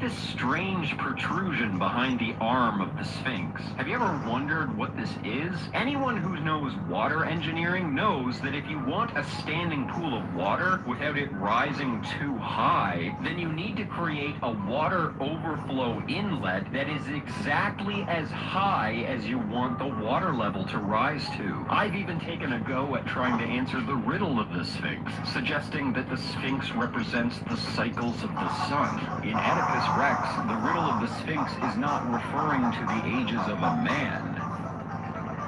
this strange protrusion behind the arm of the Sphinx. Have you ever wondered what this is? Anyone who knows water engineering knows that if you want a standing pool of water without it rising too high, then you need to create a water overflow inlet that is exactly as high as you want the water level to rise to. I've even taken a go at trying to answer the riddle of the Sphinx, suggesting that the Sphinx represents the cycles of the sun. In Oedipus Rex, the riddle of the Sphinx is not referring to the ages of a man.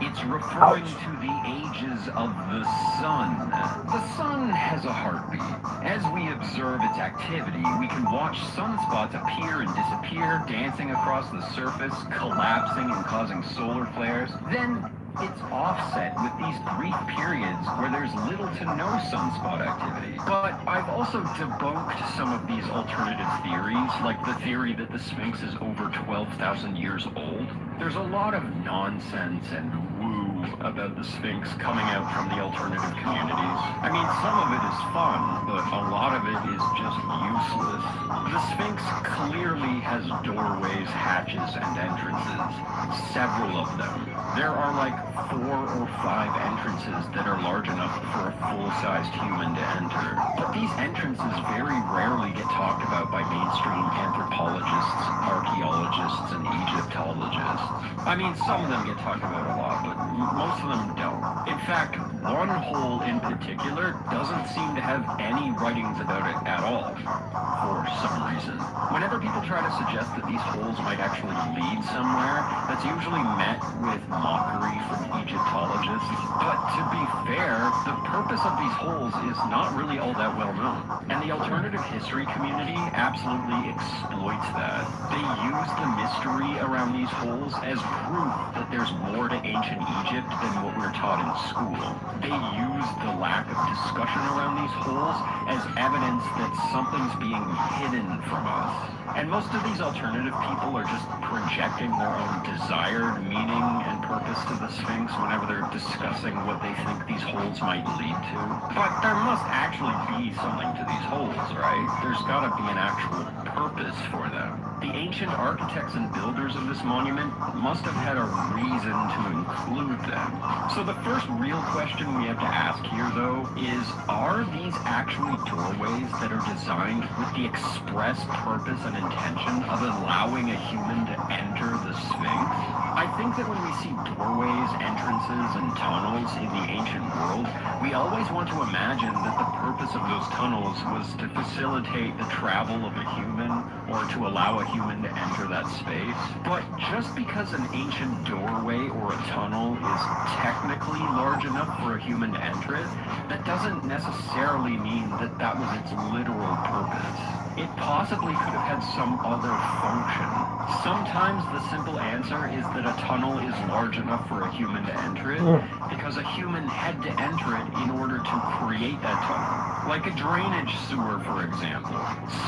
It's referring to the ages of the sun. The sun has a heartbeat. As we observe its activity, we can watch sunspots appear and disappear, dancing across the surface, collapsing and causing solar flares. Then it's offset with these brief periods where there's little to no sunspot activity. But I've also debunked some of these alternative theories, like the theory that the Sphinx is over 12,000 years old. There's a lot of nonsense and woo about the Sphinx coming out from the alternative communities. I mean, some of it is fun, but a lot of it is just useless. The Sphinx clearly has doorways, hatches, and entrances. Several of them. There are like 4 or 5 entrances that are large enough for a full-sized human to enter. But these entrances very rarely get talked about by mainstream anthropologists, archaeologists, and Egyptologists. I mean, some of them get talked about a lot, but most of them don't. In fact, one hole in particular doesn't seem to have any writings about it at all, for some reason. Whenever people try to suggest that these holes might actually lead somewhere, that's usually met with mockery from Egyptologists. But to be fair, the purpose of these holes is not really all that well known. And the alternative history community absolutely exploits that. They use the mystery around these holes as proof that there's more to ancient Egypt than what we're taught in school. They use the lack of discussion around these holes as evidence that something's being hidden from us. And most of these alternative people are just projecting their own desired meaning and purpose to the Sphinx whenever they're discussing what they think these holes might lead to. But there must actually be something to these holes, right? There's gotta be an actual purpose for them. The ancient architects and builders of this monument must have had a reason to include them. So the first real question we have to ask here, though, is are these actually doorways that are designed with the express purpose and intention of allowing a human to enter the Sphinx? I think that when we see doorways, entrances, and tunnels in the ancient world, we always want to imagine that the purpose of those tunnels was to facilitate the travel of a human or to allow a human to enter that space. But just because an ancient doorway or a tunnel is technically large enough for a human to enter it, that doesn't necessarily mean that that was its literal purpose. It possibly could have had some other function. Sometimes the simple answer is that a tunnel is large enough for a human to enter it because a human had to enter it in order to create that tunnel. Like a drainage sewer, for example.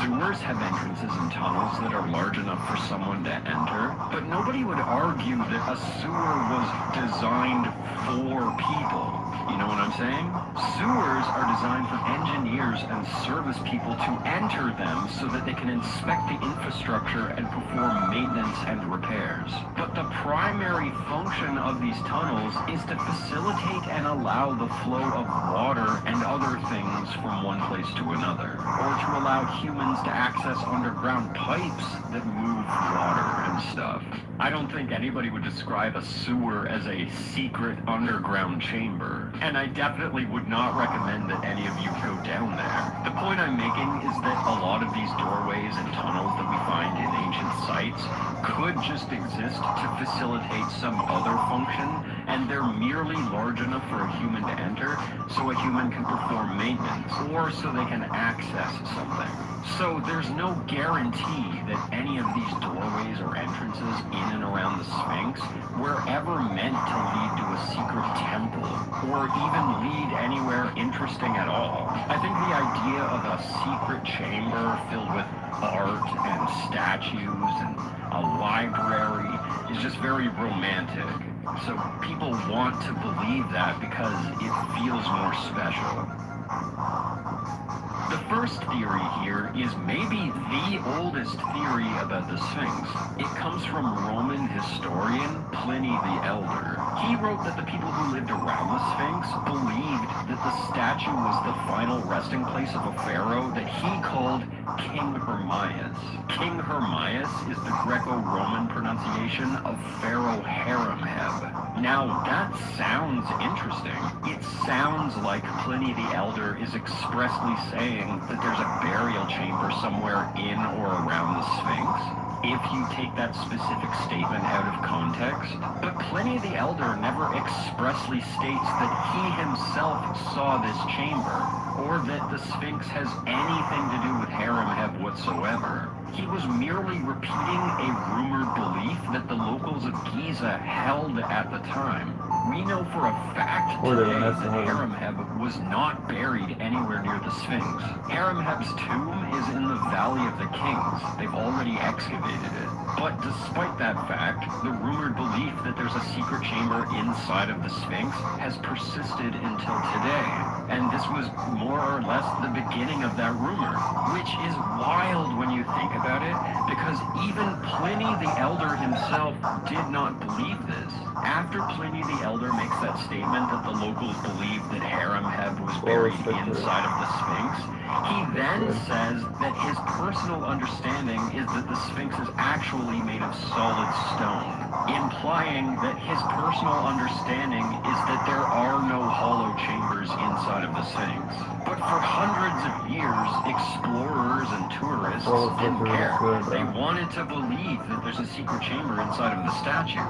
Sewers have entrances and tunnels that are large enough for someone to enter, but nobody would argue that a sewer was designed for people. You know what I'm saying? Sewers are designed for engineers and service people to enter them so that they can inspect the infrastructure and perform maintenance and repairs. But the primary function of these tunnels is to facilitate and allow the flow of water and other things from one place to another, or to allow humans to access underground pipes that move water and stuff. I don't think anybody would describe a sewer as a secret underground chamber, and I definitely would not recommend that any of you go down there. The point I'm making is that a lot of these doorways and tunnels that we find in ancient sites could just exist to facilitate some other function, and they're merely large enough for a human to enter so a human can perform maintenance, or so they can access something. So there's no guarantee that any of these doorways or entrances in and around the Sphinx were ever meant to lead to a secret temple, or even lead anywhere interesting at all. I think the idea of a secret chamber filled with art and statues and a library is just very romantic. So people want to believe that because it feels more special. The first theory here is maybe the oldest theory about the Sphinx. It comes from Roman historian Pliny the Elder. He wrote that the people who lived around the Sphinx believed that the statue was the final resting place of a pharaoh that he called King Hermias. King Hermias is the Greco-Roman pronunciation of Pharaoh Haremheb. Now, that sounds interesting. It sounds like Pliny the Elder is expressly saying that there's a burial chamber somewhere in or around the Sphinx, if you take that specific statement out of context. But Pliny the Elder never expressly states that he himself saw this chamber, or that the Sphinx has anything to do with Haremheb whatsoever. He was merely repeating a rumored belief that the locals of Giza held at the time. We know for a fact today that Haremheb was not buried anywhere near the Sphinx. Haremheb's tomb is in the Valley of the Kings. They've already excavated it. But despite that fact, the rumored belief that there's a secret chamber inside of the Sphinx has persisted until today. And this was more or less the beginning of that rumor, which is wild when you think about it, because even Pliny the Elder himself did not believe this. After Pliny the Elder makes that statement that the locals believe that Haremheb was buried inside of the Sphinx, he then says that his personal understanding is that the Sphinx is actually made of solid stone, implying that his personal understanding is that there are no hollow chambers inside of the Sphinx. But for hundreds of years, explorers and tourists didn't care. They wanted to believe that there's a secret chamber inside of the statue.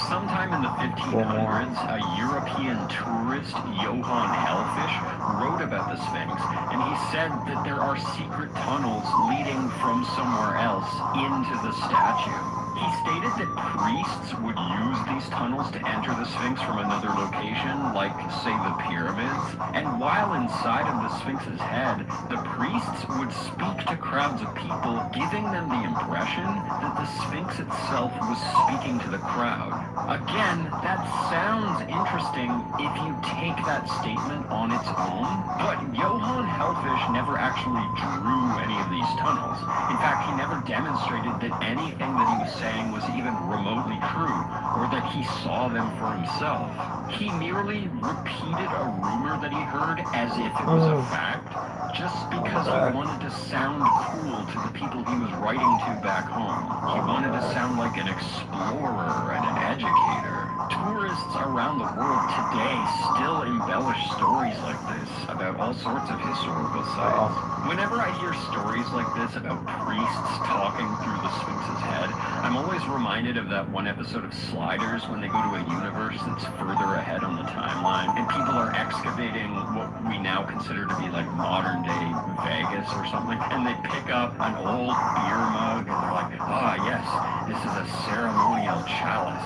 Sometime in the 1500s, a European tourist, Johann Hellfish, wrote about the Sphinx, and he said that there are secret tunnels leading from somewhere else into the statue. He stated that priests would use these tunnels to enter the Sphinx from another location, like, say, the pyramids. And while inside of the Sphinx's head, the priests would speak to crowds of people, giving them the impression that the Sphinx itself was speaking to the crowd. Again, that sounds interesting if you take that statement on its own, but Johann Hellfish never actually drew any of these tunnels. In fact, he never demonstrated that anything that he was saying was even remotely true, or that he saw them for himself. He merely repeated a rumor that he heard as if it was a fact, just because he wanted to sound cool to the people he was writing to back home. He wanted to sound like an explorer and an educator. Tourists around the world today still embellish stories like this about all sorts of historical sites. Whenever I hear stories like this about priests talking through the Sphinx's head, I'm always reminded of that one episode of Sliders when they go to a universe that's further ahead on the timeline, and people are excavating what we now consider to be like modern day Vegas or something, and they pick up an old beer mug and they're like, ah yes, this is a ceremonial chalice.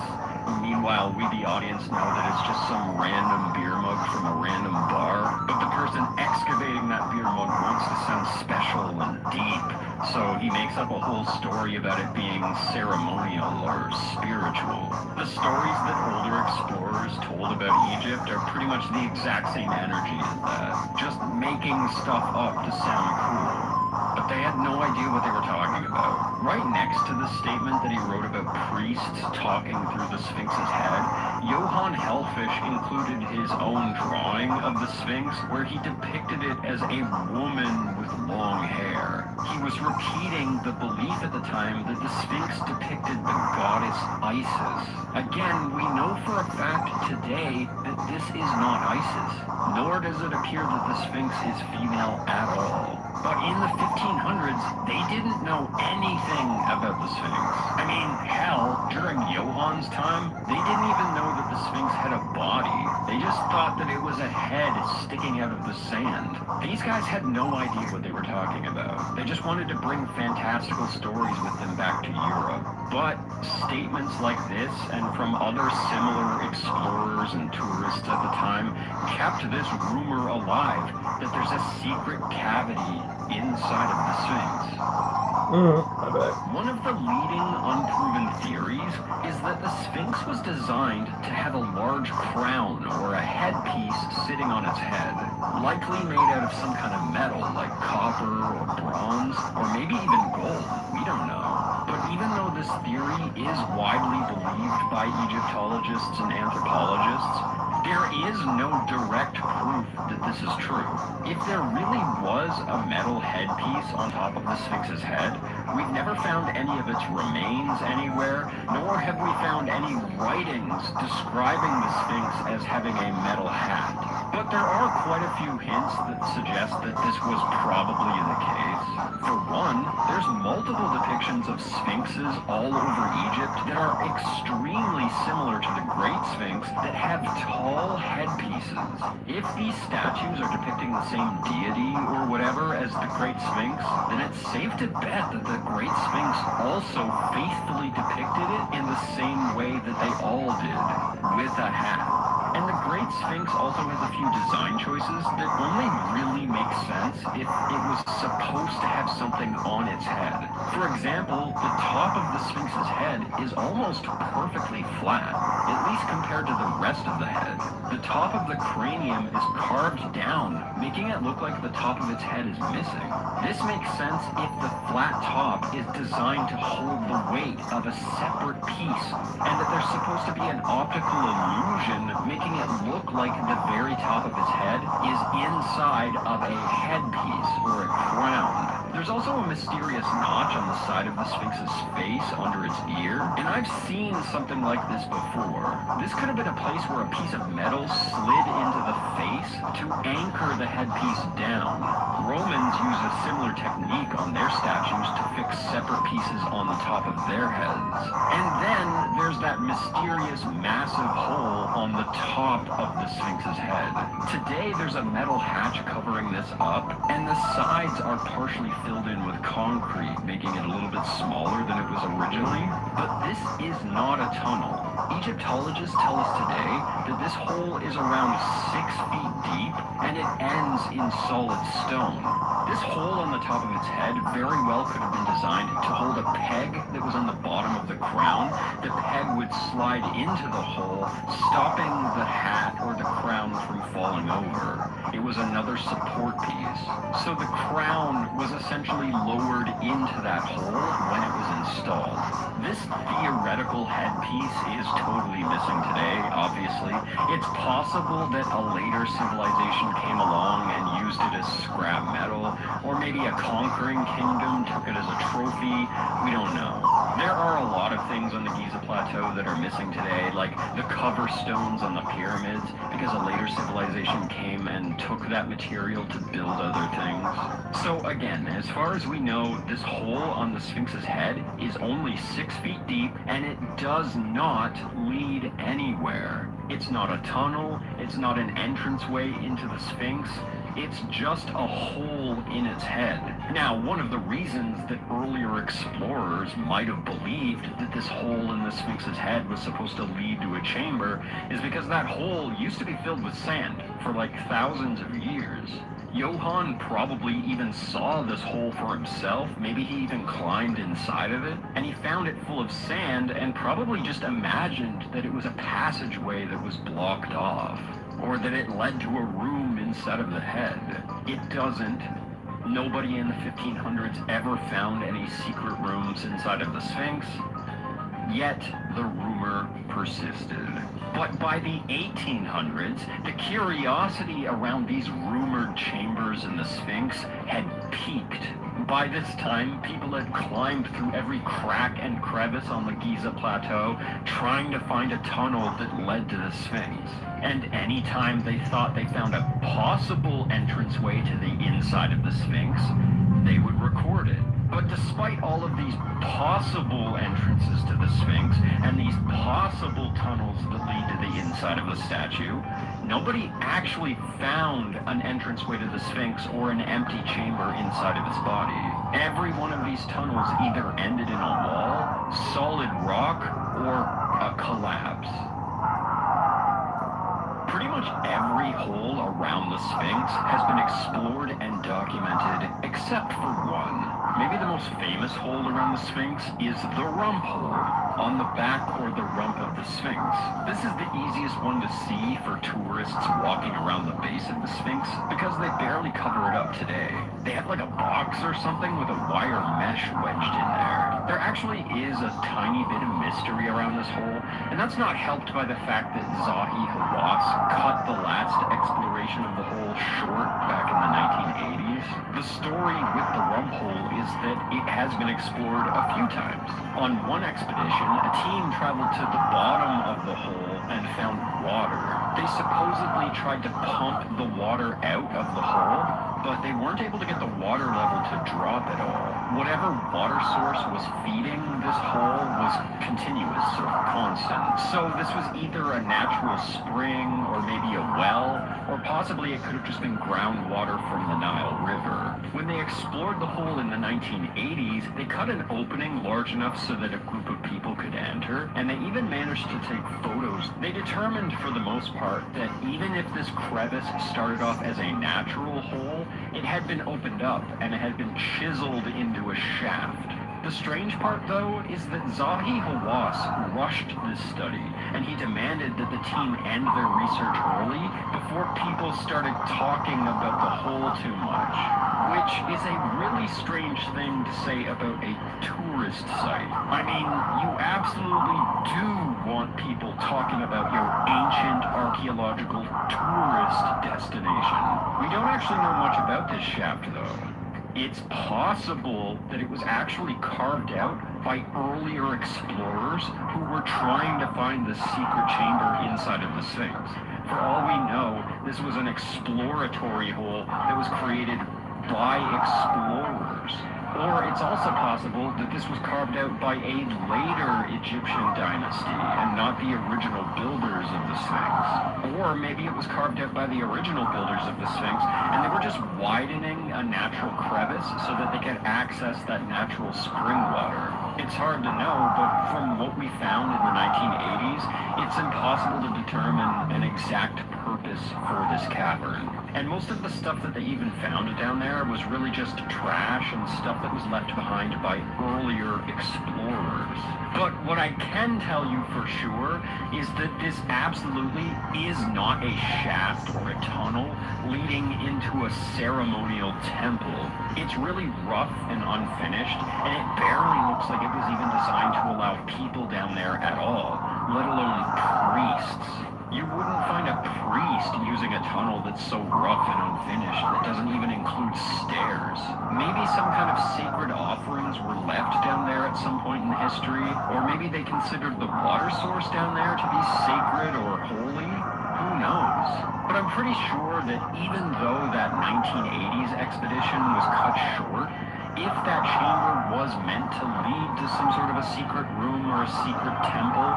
Meanwhile, we, the audience, know that it's just some random beer mug from a random bar, but the person excavating that beer mug wants to sound special and deep, so he makes up a whole story about it being ceremonial or spiritual. The stories that older explorers told about Egypt are pretty much the exact same energy as that, just making stuff up to sound cool. But they had no idea what they were talking about. Right next to the statement that he wrote about priests talking through the Sphinx's head, Johann Hellfish included his own drawing of the Sphinx where he depicted it as a woman with long hair. He was repeating the belief at the time that the Sphinx depicted the goddess Isis. Again, we know for a fact today that this is not Isis, nor does it appear that the Sphinx is female at all. But in the 1500s, they didn't know anything about the Sphinx. I mean, hell, during Johann's time, they didn't even know that the Sphinx had a body. They just thought that it was a head sticking out of the sand. These guys had no idea what they were talking about. They just wanted to bring fantastical stories with them back to Europe. But statements like this, and from other similar explorers and tourists at the time, kept this rumor alive that there's a secret cavity inside of the Sphinx. My bad. One of the leading unproven theories is that the Sphinx was designed to have a large crown or a headpiece sitting on its head, likely made out of some kind of metal like copper or bronze, or maybe even gold. We don't know. But even though this theory is widely believed by Egyptologists and anthropologists, there is no direct proof that this is true. If there really was a metal headpiece on top of the Sphinx's head, we've never found any of its remains anywhere, nor have we found any writings describing the Sphinx as having a metal hat. But there are quite a few hints that suggest that this was probably the case. For one, there's multiple depictions of sphinxes all over Egypt that are extremely similar to the Great Sphinx that have tall headpieces. If these statues are depicting the same deity or whatever as the Great Sphinx, then it's safe to bet that the Great Sphinx also faithfully depicted it in the same way that they all did, with a hat. And the Great Sphinx also has a few design choices that only really make sense if it was supposed to have something on its head. For example, the top of the Sphinx's head is almost perfectly flat, at least compared to the rest of the head. The top of the cranium is carved down, making it look like the top of its head is missing. This makes sense if the flat top is designed to hold the weight of a separate piece, and that there's supposed to be an optical illusion making it look like the very top of its head is inside of a headpiece or a crown. There's also a mysterious notch on the side of the Sphinx's face under its ear, and I've seen something like this before. This could have been a place where a piece of metal slid into the face to anchor the headpiece down. Romans used a similar technique on their statues to fix separate pieces on the top of their heads. And then there's that mysterious massive hole on the top of the Sphinx's head. Today there's a metal hatch covering this up, and the sides are partially filled in with concrete, making it a little bit smaller than it was originally. But this is not a tunnel. Egyptologists tell us today that this hole is around 6 feet deep, and it ends in solid stone. This hole on the top of its head very well could have been designed to hold a peg that was on the bottom of the crown. The peg would slide into the hole, stopping the hat or the crown from falling over. It was another support piece. So the crown was essentially lowered into that hole when it was installed. This theoretical headpiece is totally missing today, obviously. It's possible that a later civilization came along and used it as scrap metal, or maybe a conquering kingdom took it as a trophy. We don't know. There are a lot of things on the Giza Plateau that are missing today, like the cover stones on the pyramids, because a later civilization came and took that material to build other things. So again, as far as we know, this hole on the Sphinx's head is only 6 feet deep, and it does not lead anywhere. It's not a tunnel, it's not an entranceway into the Sphinx. It's just a hole in its head. Now, one of the reasons that earlier explorers might have believed that this hole in the Sphinx's head was supposed to lead to a chamber is because that hole used to be filled with sand for like thousands of years. Johann probably even saw this hole for himself. Maybe he even climbed inside of it, and he found it full of sand and probably just imagined that it was a passageway that was blocked off, or that it led to a room inside of the head. It doesn't. Nobody in the 1500s ever found any secret rooms inside of the Sphinx, yet the rumor persisted. But by the 1800s, the curiosity around these rumored chambers in the Sphinx had peaked. By this time, people had climbed through every crack and crevice on the Giza Plateau, trying to find a tunnel that led to the Sphinx. And anytime they thought they found a possible entranceway to the inside of the Sphinx, they would record it. But despite all of these possible entrances to the Sphinx and these possible tunnels that lead to the inside of the statue, nobody actually found an entranceway to the Sphinx or an empty chamber inside of its body. Every one of these tunnels either ended in a wall, solid rock, or a collapse. Pretty much every hole around the Sphinx has been explored and documented, except for one. Maybe the most famous hole around the Sphinx is the rump hole, on the back or the rump of the Sphinx. This is the easiest one to see for tourists walking around the base of the Sphinx because they barely cover it up today. They have like a box or something with a wire mesh wedged in there. There actually is a tiny bit of mystery around this hole, and that's not helped by the fact that Zahi Hawass cut the last exploration of the hole short back in the 1980s. The story with the rump hole is that it has been explored a few times. On one expedition, a team traveled to the bottom of the hole and found water. They supposedly tried to pump the water out of the hole, but they weren't able to get the water level to drop at all. Whatever water source was feeding this hole was continuous or constant. So this was either a natural spring or maybe a well, or possibly it could have just been groundwater from the Nile River. When they explored the hole in the 1980s, they cut an opening large enough so that a group of people could enter, and they even managed to take photos. They determined for the most part that even if this crevice started off as a natural hole, it had been opened up and it had been chiseled into a shaft. The strange part, though, is that Zahi Hawass rushed this study, and he demanded that the team end their research early before people started talking about the hole too much, which is a really strange thing to say about a tourist site. I mean, you absolutely do want people talking about your ancient archaeological tourist destination. We don't actually know much about this shaft, though. It's possible that it was actually carved out by earlier explorers who were trying to find the secret chamber inside of the Sphinx. For all we know, this was an exploratory hole that was created by explorers. Or it's also possible that this was carved out by a later Egyptian dynasty and not the original builders of the Sphinx. Or maybe it was carved out by the original builders of the Sphinx and they were just widening a natural crevice so that they could access that natural spring water. It's hard to know, but from what we found in the 1980s, it's impossible to determine an exact purpose for this cavern. And most of the stuff that they even found down there was really just trash and stuff that was left behind by earlier explorers. But what I can tell you for sure is that this absolutely is not a shaft or a tunnel leading into a ceremonial temple. It's really rough and unfinished, and it barely looks like it was even designed to allow people down there at all, let alone priests. You wouldn't find a priest using a tunnel that's so rough and unfinished that doesn't even include stairs. Maybe some kind of sacred offerings were left down there at some point in history, or maybe they considered the water source down there to be sacred or holy. Who knows? But I'm pretty sure that even though that 1980s expedition was cut short, if that chamber was meant to lead to some sort of a secret room or a secret temple,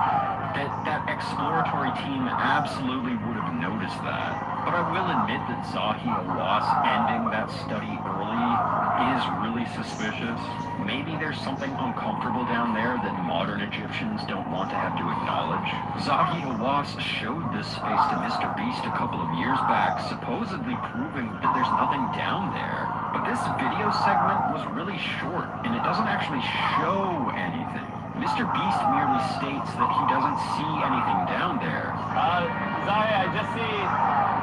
that exploratory team absolutely would have noticed that. But I will admit that Zahi Hawass ending that study early is really suspicious. Maybe there's something uncomfortable down there that modern Egyptians don't want to have to acknowledge. Zahi Hawass showed this space to Mr. Beast a couple of years back, supposedly proving that there's nothing down there. But this video segment was really short, and it doesn't actually show anything. Mr. Beast merely states that he doesn't see anything down there. Zahi, I just see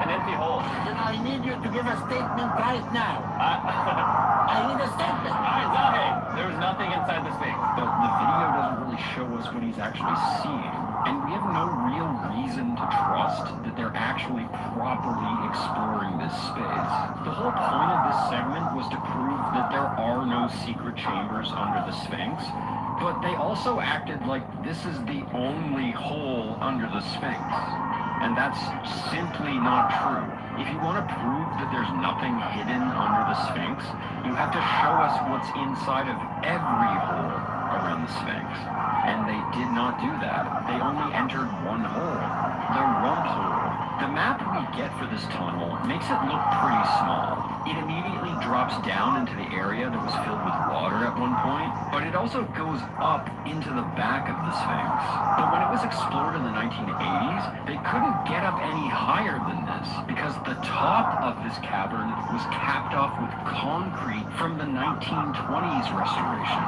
an empty hole. Then I need you to give a statement right now. I need a statement. Alright, Zahi, there's nothing inside the Sphinx. But the video doesn't really show us what he's actually seeing. And we have no real reason to trust that they're actually properly exploring this space. The whole point of this segment was to prove that there are no secret chambers under the Sphinx, but they also acted like this is the only hole under the Sphinx. And that's simply not true. If you want to prove that there's nothing hidden under the Sphinx, you have to show us what's inside of every hole around the Sphinx. And they did not do that. They only entered one hole, the rump hole. The map we get for this tunnel makes it look pretty small. It immediately drops down into the area that was filled with water at one point, but it also goes up into the back of the Sphinx. But when it was explored in the 1980s, they couldn't get up any higher than this because the top of this cavern was capped off with concrete from the 1920s restoration.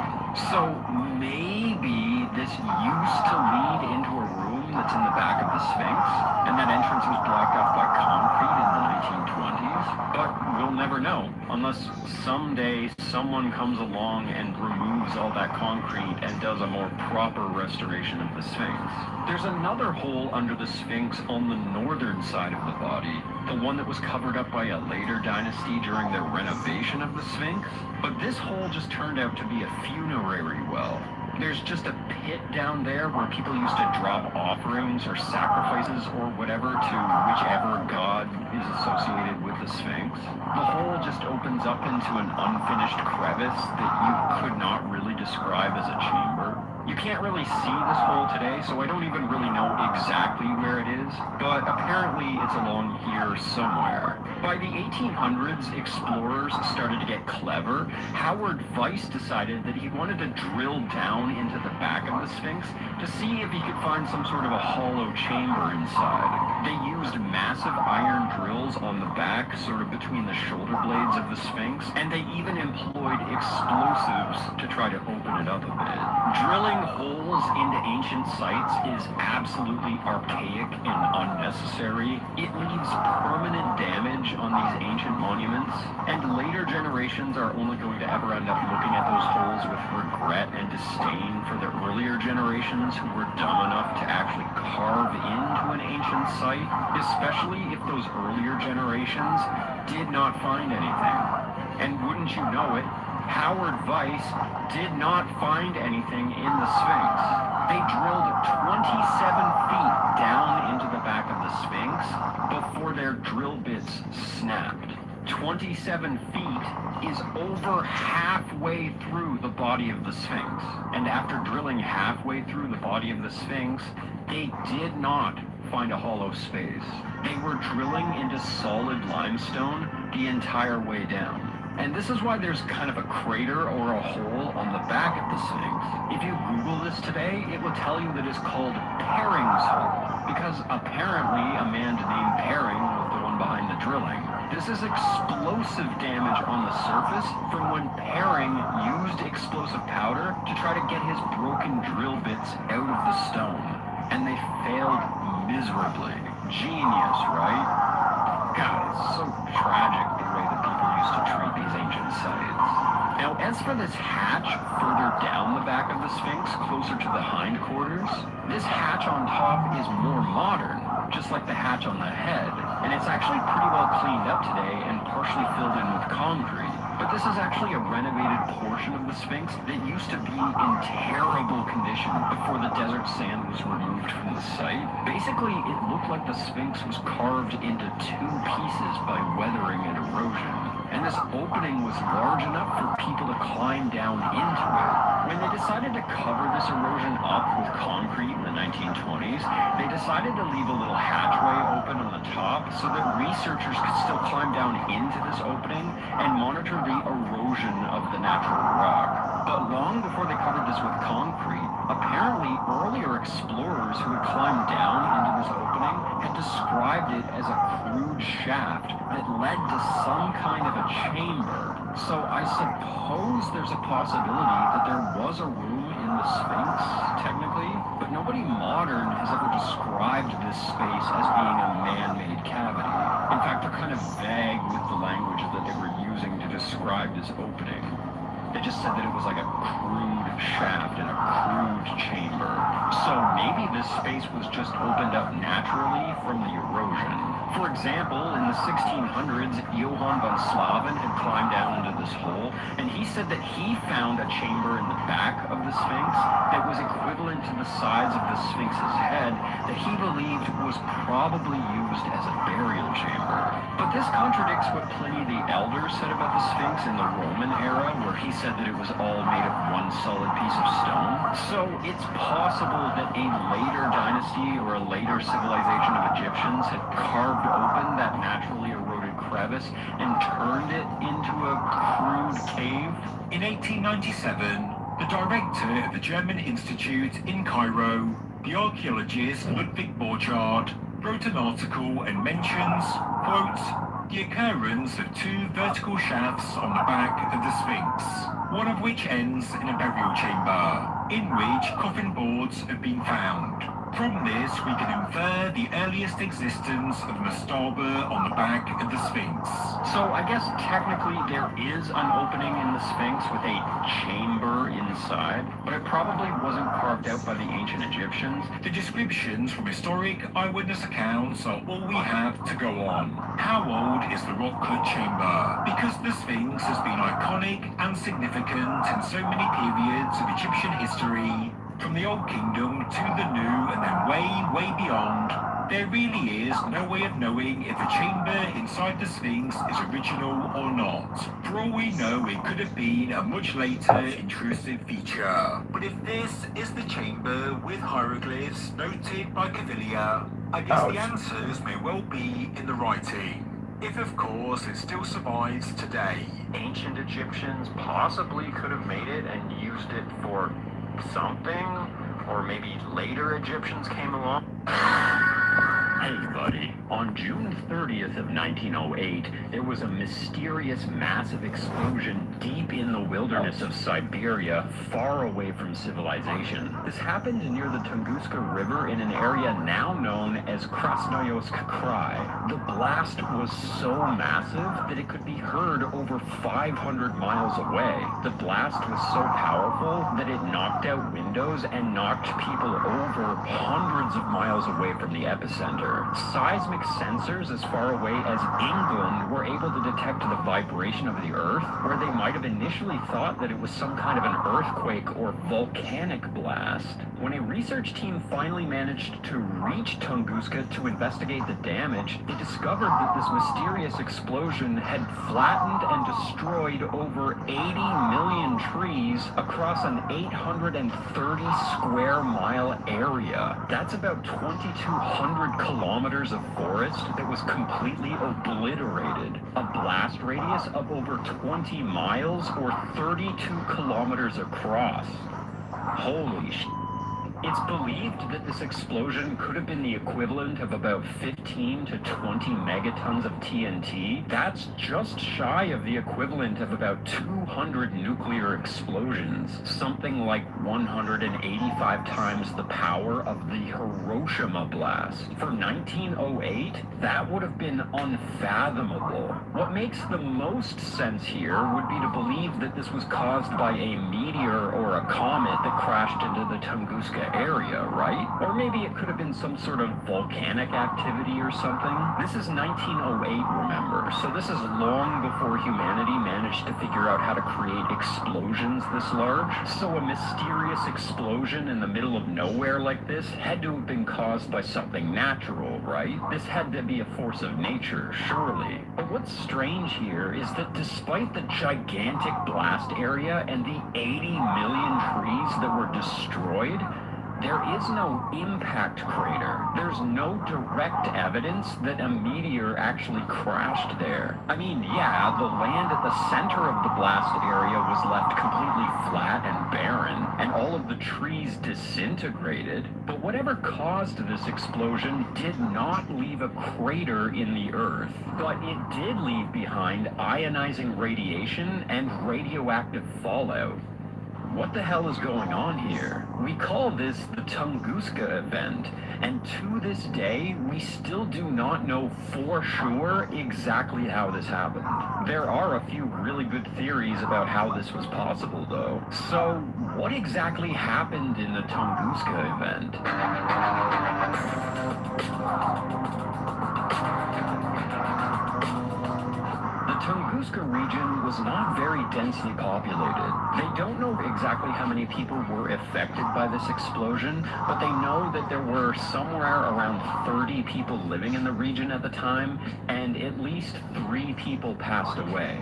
So maybe this used to lead into a room that's in the back of the Sphinx, and that entrance was blocked off by concrete in the 1920s. But we'll never know, unless someday someone comes along and removes all that concrete and does a more proper restoration of the Sphinx. There's another hole under the Sphinx on the northern side of the body, the one that was covered up by a later dynasty during their renovation of the Sphinx. But this hole just turned out to be a funerary well. There's just a pit down there where people used to drop offerings or sacrifices or whatever to whichever god is associated with the Sphinx. The hole just opens up into an unfinished crevice that you could not really describe as a chamber. You can't really see this hole today, so I don't even really know exactly where it is, but apparently it's along here somewhere. By the 1800s, explorers started to get clever. Howard Weiss decided that he wanted to drill down into the back of the Sphinx to see if he could find some sort of a hollow chamber inside. They used massive iron drills on the back, sort of between the shoulder blades of the Sphinx, and they even employed explosives to try to open it up a bit. Drilling holes into ancient sites is absolutely archaic and unnecessary. It leaves permanent damage on these ancient monuments, and later generations are only going to ever end up looking at those holes with regret and disdain for the earlier generations who were dumb enough to actually carve into an ancient site, especially if those earlier generations did not find anything. And wouldn't you know it, Howard Weiss did not find anything in the Sphinx. They drilled 27 feet down into the back of the Sphinx before their drill bits snapped. 27 feet is over halfway through the body of the Sphinx. And after drilling halfway through the body of the Sphinx, they did not find a hollow space. They were drilling into solid limestone the entire way down. And this is why there's kind of a crater or a hole on the back of the Sphinx. If you Google this today, it will tell you that it's called Perring's Hole, because apparently a man named Perring was the one behind the drilling. This is explosive damage on the surface from when Perring used explosive powder to try to get his broken drill bits out of the stone. And they failed miserably. Genius, right? God, it's so tragic the way that people used to treat these ancient sites. Now, as for this hatch further down the back of the Sphinx, closer to the hindquarters, this hatch on top is more modern, just like the hatch on the head, and it's actually pretty well cleaned up today and partially filled in with concrete. But this is actually a renovated portion of the Sphinx that used to be in terrible condition before the desert sand was removed from the site. Basically, it looked like the Sphinx was carved into two pieces by weathering and erosion. And this opening was large enough for people to climb down into it. When they decided to cover this erosion up with concrete in the 1920s, they decided to leave a little hatchway open on the top so that researchers could still climb down into this opening and monitor the erosion of the natural rock. But long before they covered this with concrete, apparently earlier explorers who had climbed down into this opening had described it as a crude shaft that led to some kind of a chamber. So I suppose there's a possibility that there was a room in the Sphinx, technically, but nobody modern has ever described this space as being a man-made cavity. In fact, they're kind of vague with the language that they were using to describe this opening. They just said that it was like a crude shaft in a crude chamber. So maybe this space was just opened up naturally from the erosion. For example, in the 1600s, Johann von Slaven had climbed down into this hole, and he said that he found a chamber in the back of the Sphinx that was equivalent to the size of the Sphinx's head that he believed was probably used as a burial chamber. But this contradicts what Pliny the Elder said about the Sphinx in the Roman era, where he said that it was all made of one solid piece of stone. So So it's possible that a later dynasty or a later civilization of Egyptians had carved open that naturally eroded crevice and turned it into a crude cave. In 1897, the director of the German Institute in Cairo, the archaeologist Ludwig Borchardt, wrote an article and mentions, quote, the occurrence of two vertical shafts on the back of the Sphinx, one of which ends in a burial chamber, in which coffin boards have been found. From this, we can infer the earliest existence of a mastaba on the back of the Sphinx. So I guess technically there is an opening in the Sphinx with a chamber inside, but it probably wasn't carved out by the ancient Egyptians. The descriptions from historic eyewitness accounts are all we have to go on. How old is the rock-cut chamber? Because the Sphinx has been iconic and significant in so many periods of Egyptian history, from the Old Kingdom to the New and then way beyond, there really is no way of knowing if the chamber inside the Sphinx is original or not. For all we know, it could have been a much later intrusive feature. But if this is the chamber with hieroglyphs noted by Cavilla, I guess the answers may well be in the writing. If, of course, it still survives today. Ancient Egyptians possibly could have made it and used it for something, or maybe later Egyptians came along. Hey buddy, on June 30th of 1908, there was a mysterious massive explosion deep in the wilderness of Siberia, far away from civilization. This happened near the Tunguska River in an area now known as Krasnoyarsk Krai. The blast was so massive that it could be heard over 500 miles away. The blast was so powerful that it knocked out windows and knocked people over hundreds of miles away from the epicenter. Seismic sensors as far away as England were able to detect the vibration of the Earth, where they might have initially thought that it was some kind of an earthquake or volcanic blast. When a research team finally managed to reach Tunguska to investigate the damage, they discovered that this mysterious explosion had flattened and destroyed over 80 million trees across an 830 square mile area. That's about 2,200 kilometers of forest that was completely obliterated. A blast radius of over 20 miles or 32 kilometers across. Holy sh**. It's believed that this explosion could have been the equivalent of about 15 to 20 megatons of TNT. That's just shy of the equivalent of about 200 nuclear explosions, something like 185 times the power of the Hiroshima blast. For 1908, that would have been unfathomable. What makes the most sense here would be to believe that this was caused by a meteor or a comet that crashed into the Tunguska area, right? Or maybe it could have been some sort of volcanic activity or something. This is 1908, remember, so this is long before humanity managed to figure out how to create explosions this large. So a mysterious explosion in the middle of nowhere like this had to have been caused by something natural, right? This had to be a force of nature, surely. But what's strange here is that despite the gigantic blast area and the 80 million trees that were destroyed, there is no impact crater. There's no direct evidence that a meteor actually crashed there. I mean, yeah, the land at the center of the blast area was left completely flat and barren, and all of the trees disintegrated. But whatever caused this explosion did not leave a crater in the earth, but it did leave behind ionizing radiation and radioactive fallout. What the hell is going on here? We call this the Tunguska event, and to this day, we still do not know for sure exactly how this happened. There are a few really good theories about how this was possible, though. So, what exactly happened in the Tunguska event? The Tunguska region was not very densely populated. They don't know exactly how many people were affected by this explosion, but they know that there were somewhere around 30 people living in the region at the time, and at least 3 people passed away.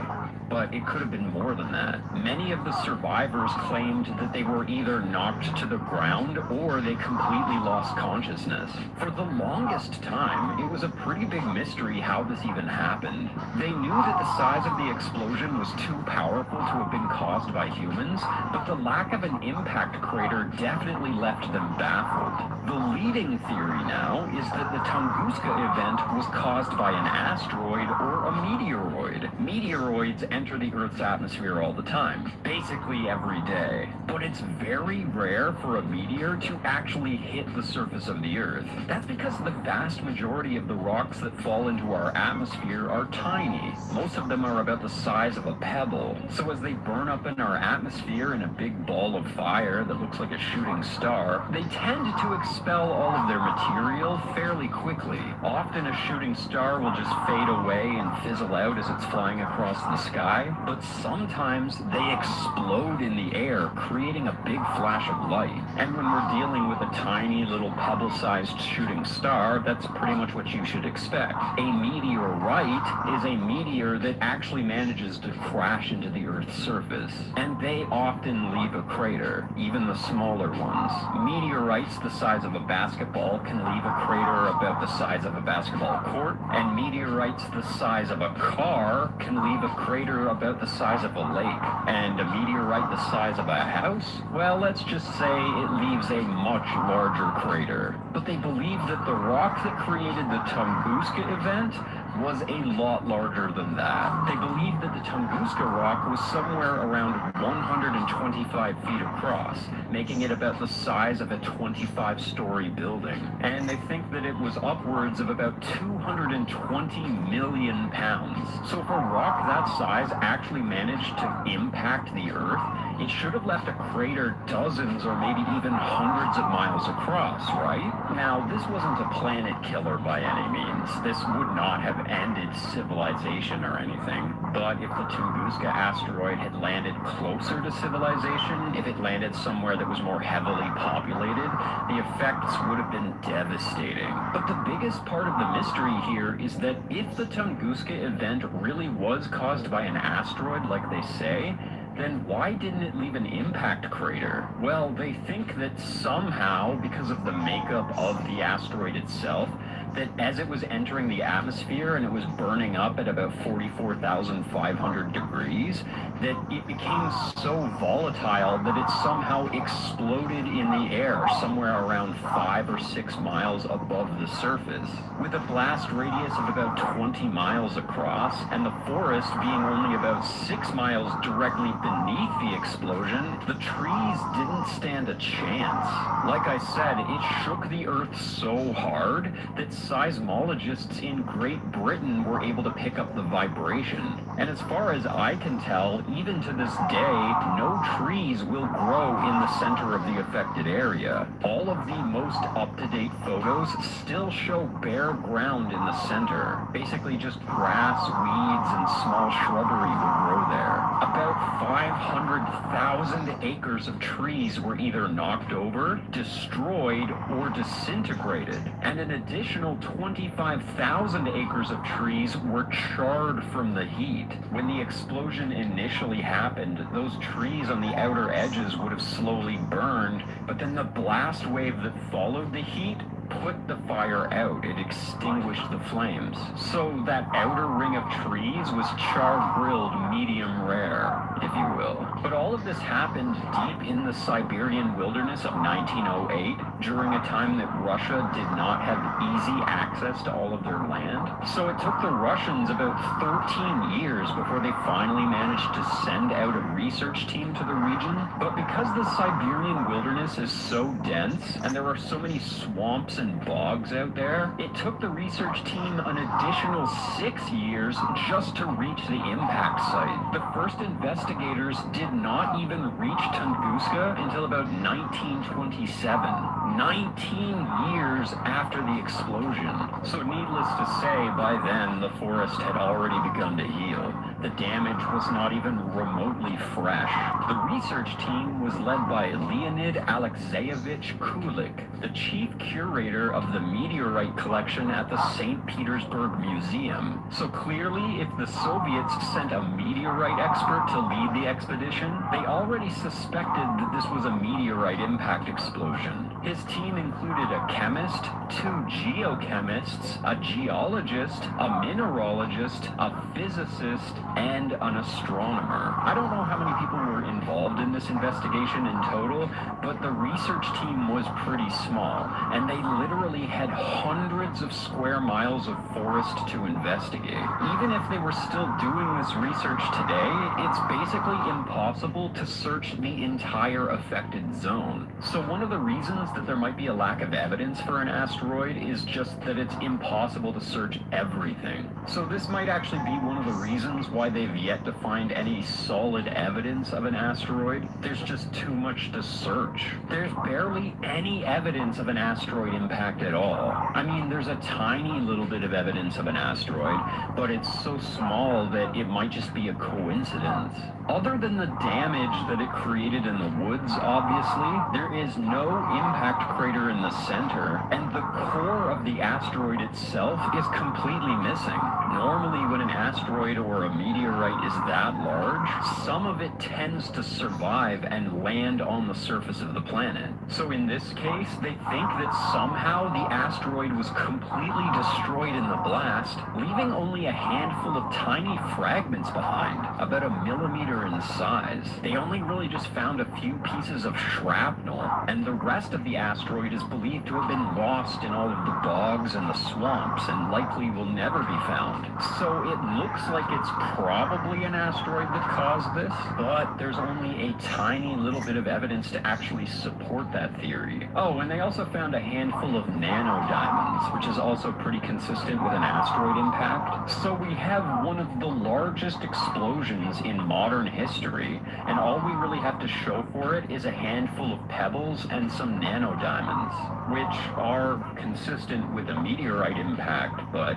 but it could have been more than that. Many of the survivors claimed that they were either knocked to the ground or they completely lost consciousness. For the longest time, it was a pretty big mystery how this even happened. They knew that the size of the explosion was too powerful to have been caused by humans, but the lack of an impact crater definitely left them baffled. The leading theory now is that the Tunguska event was caused by an asteroid or a meteoroid. Meteoroids enter the Earth's atmosphere all the time, basically every day. But it's very rare for a meteor to actually hit the surface of the Earth. That's because the vast majority of the rocks that fall into our atmosphere are tiny. Most of them are about the size of a pebble. So as they burn up in our atmosphere in a big ball of fire that looks like a shooting star, they tend to expel all of their material fairly quickly. Often a shooting star will just fade away and fizzle out as it's flying across the sky, but sometimes they explode in the air, creating a big flash of light. And when we're dealing with a tiny little pebble-sized shooting star, that's pretty much what you should expect. A meteorite is a meteor that actually manages to crash into the Earth's surface, and they often leave a crater, even the smaller ones. Meteorites the size of a basketball can leave a crater about the size of a basketball court, and meteorites the size of a car can leave a crater about the size of a lake. And a meteorite the size of a house? Well, let's just say it leaves a much larger crater. But they believe that the rock that created the Tunguska event was a lot larger than that. They believe that the Tunguska rock was somewhere around 125 feet across, making it about the size of a 25-story building. And they think that it was upwards of about 220 million pounds. So if a rock that size actually managed to impact the Earth, it should have left a crater dozens or maybe even hundreds of miles across, right? Now, this wasn't a planet killer by any means. This would not have ended civilization or anything. But if the Tunguska asteroid had landed closer to civilization, if it landed somewhere that was more heavily populated, the effects would have been devastating. But the biggest part of the mystery here is that if the Tunguska event really was caused by an asteroid like they say, then why didn't it leave an impact crater? Well, they think that somehow, because of the makeup of the asteroid itself, that as it was entering the atmosphere and it was burning up at about 44,500 degrees, that it became so volatile that it somehow exploded in the air somewhere around 5 or 6 miles above the surface. With a blast radius of about 20 miles across, and the forest being only about 6 miles directly beneath the explosion, the trees didn't stand a chance. Like I said, it shook the Earth so hard that seismologists in Great Britain were able to pick up the vibration. And as far as I can tell, even to this day, no trees will grow in the center of the affected area. All of the most up-to-date photos still show bare ground in the center. Basically just grass, weeds, and small shrubbery will grow there. About 500,000 acres of trees were either knocked over, destroyed, or disintegrated. And an additional 25,000 acres of trees were charred from the heat. When the explosion initially happened, those trees on the outer edges would have slowly burned, but then the blast wave that followed the heat put the fire out. It extinguished the flames. So that outer ring of trees was char-grilled medium rare, if you will. But all of this happened deep in the Siberian wilderness of 1908, during a time that Russia did not have easy access to all of their land. So it took the Russians about 13 years before they finally managed to send out a research team to the region. But because the Siberian wilderness is so dense, and there are so many swamps and bogs out there, it took the research team an additional 6 years just to reach the impact site. The first investigators did not even reach Tunguska until about 1927, 19 years after the explosion. So needless to say, by then the forest had already begun to heal. The damage was not even remotely fresh. The research team was led by Leonid Alexeyevich Kulik, the chief curator curator of the meteorite collection at the St. Petersburg Museum. So clearly, if the Soviets sent a meteorite expert to lead the expedition, they already suspected that this was a meteorite impact explosion. His team included a chemist, 2 geochemists, a geologist, a mineralogist, a physicist, and an astronomer. I don't know how many people were involved in this investigation in total, but the research team was pretty small, and they literally had hundreds of square miles of forest to investigate. Even if they were still doing this research today, it's basically impossible to search the entire affected zone. So one of the reasons that there might be a lack of evidence for an asteroid is just that it's impossible to search everything. So this might actually be one of the reasons why they've yet to find any solid evidence of an asteroid. There's just too much to search. There's barely any evidence of an asteroid impact at all. I mean, there's a tiny little bit of evidence of an asteroid, but it's so small that it might just be a coincidence. Other than the damage that it created in the woods, obviously, there is no impact crater in the center, and the core of the asteroid itself is completely missing. Normally, when an asteroid or a meteorite is that large, some of it tends to survive and land on the surface of the planet. So in this case, they think that somehow the asteroid was completely destroyed in the blast, leaving only a handful of tiny fragments behind, about a millimeter in size. They only really just found a few pieces of shrapnel, and the rest of the asteroid is believed to have been lost in all of the bogs and the swamps, and likely will never be found. So it looks like it's probably an asteroid that caused this, but there's only a tiny little bit of evidence to actually support that theory. Oh, and they also found a handful of nanodiamonds, which is also pretty consistent with an asteroid impact. So we have one of the largest explosions in modern history, and all we really have to show for it is a handful of pebbles and some nanodiamonds, which are consistent with a meteorite impact, but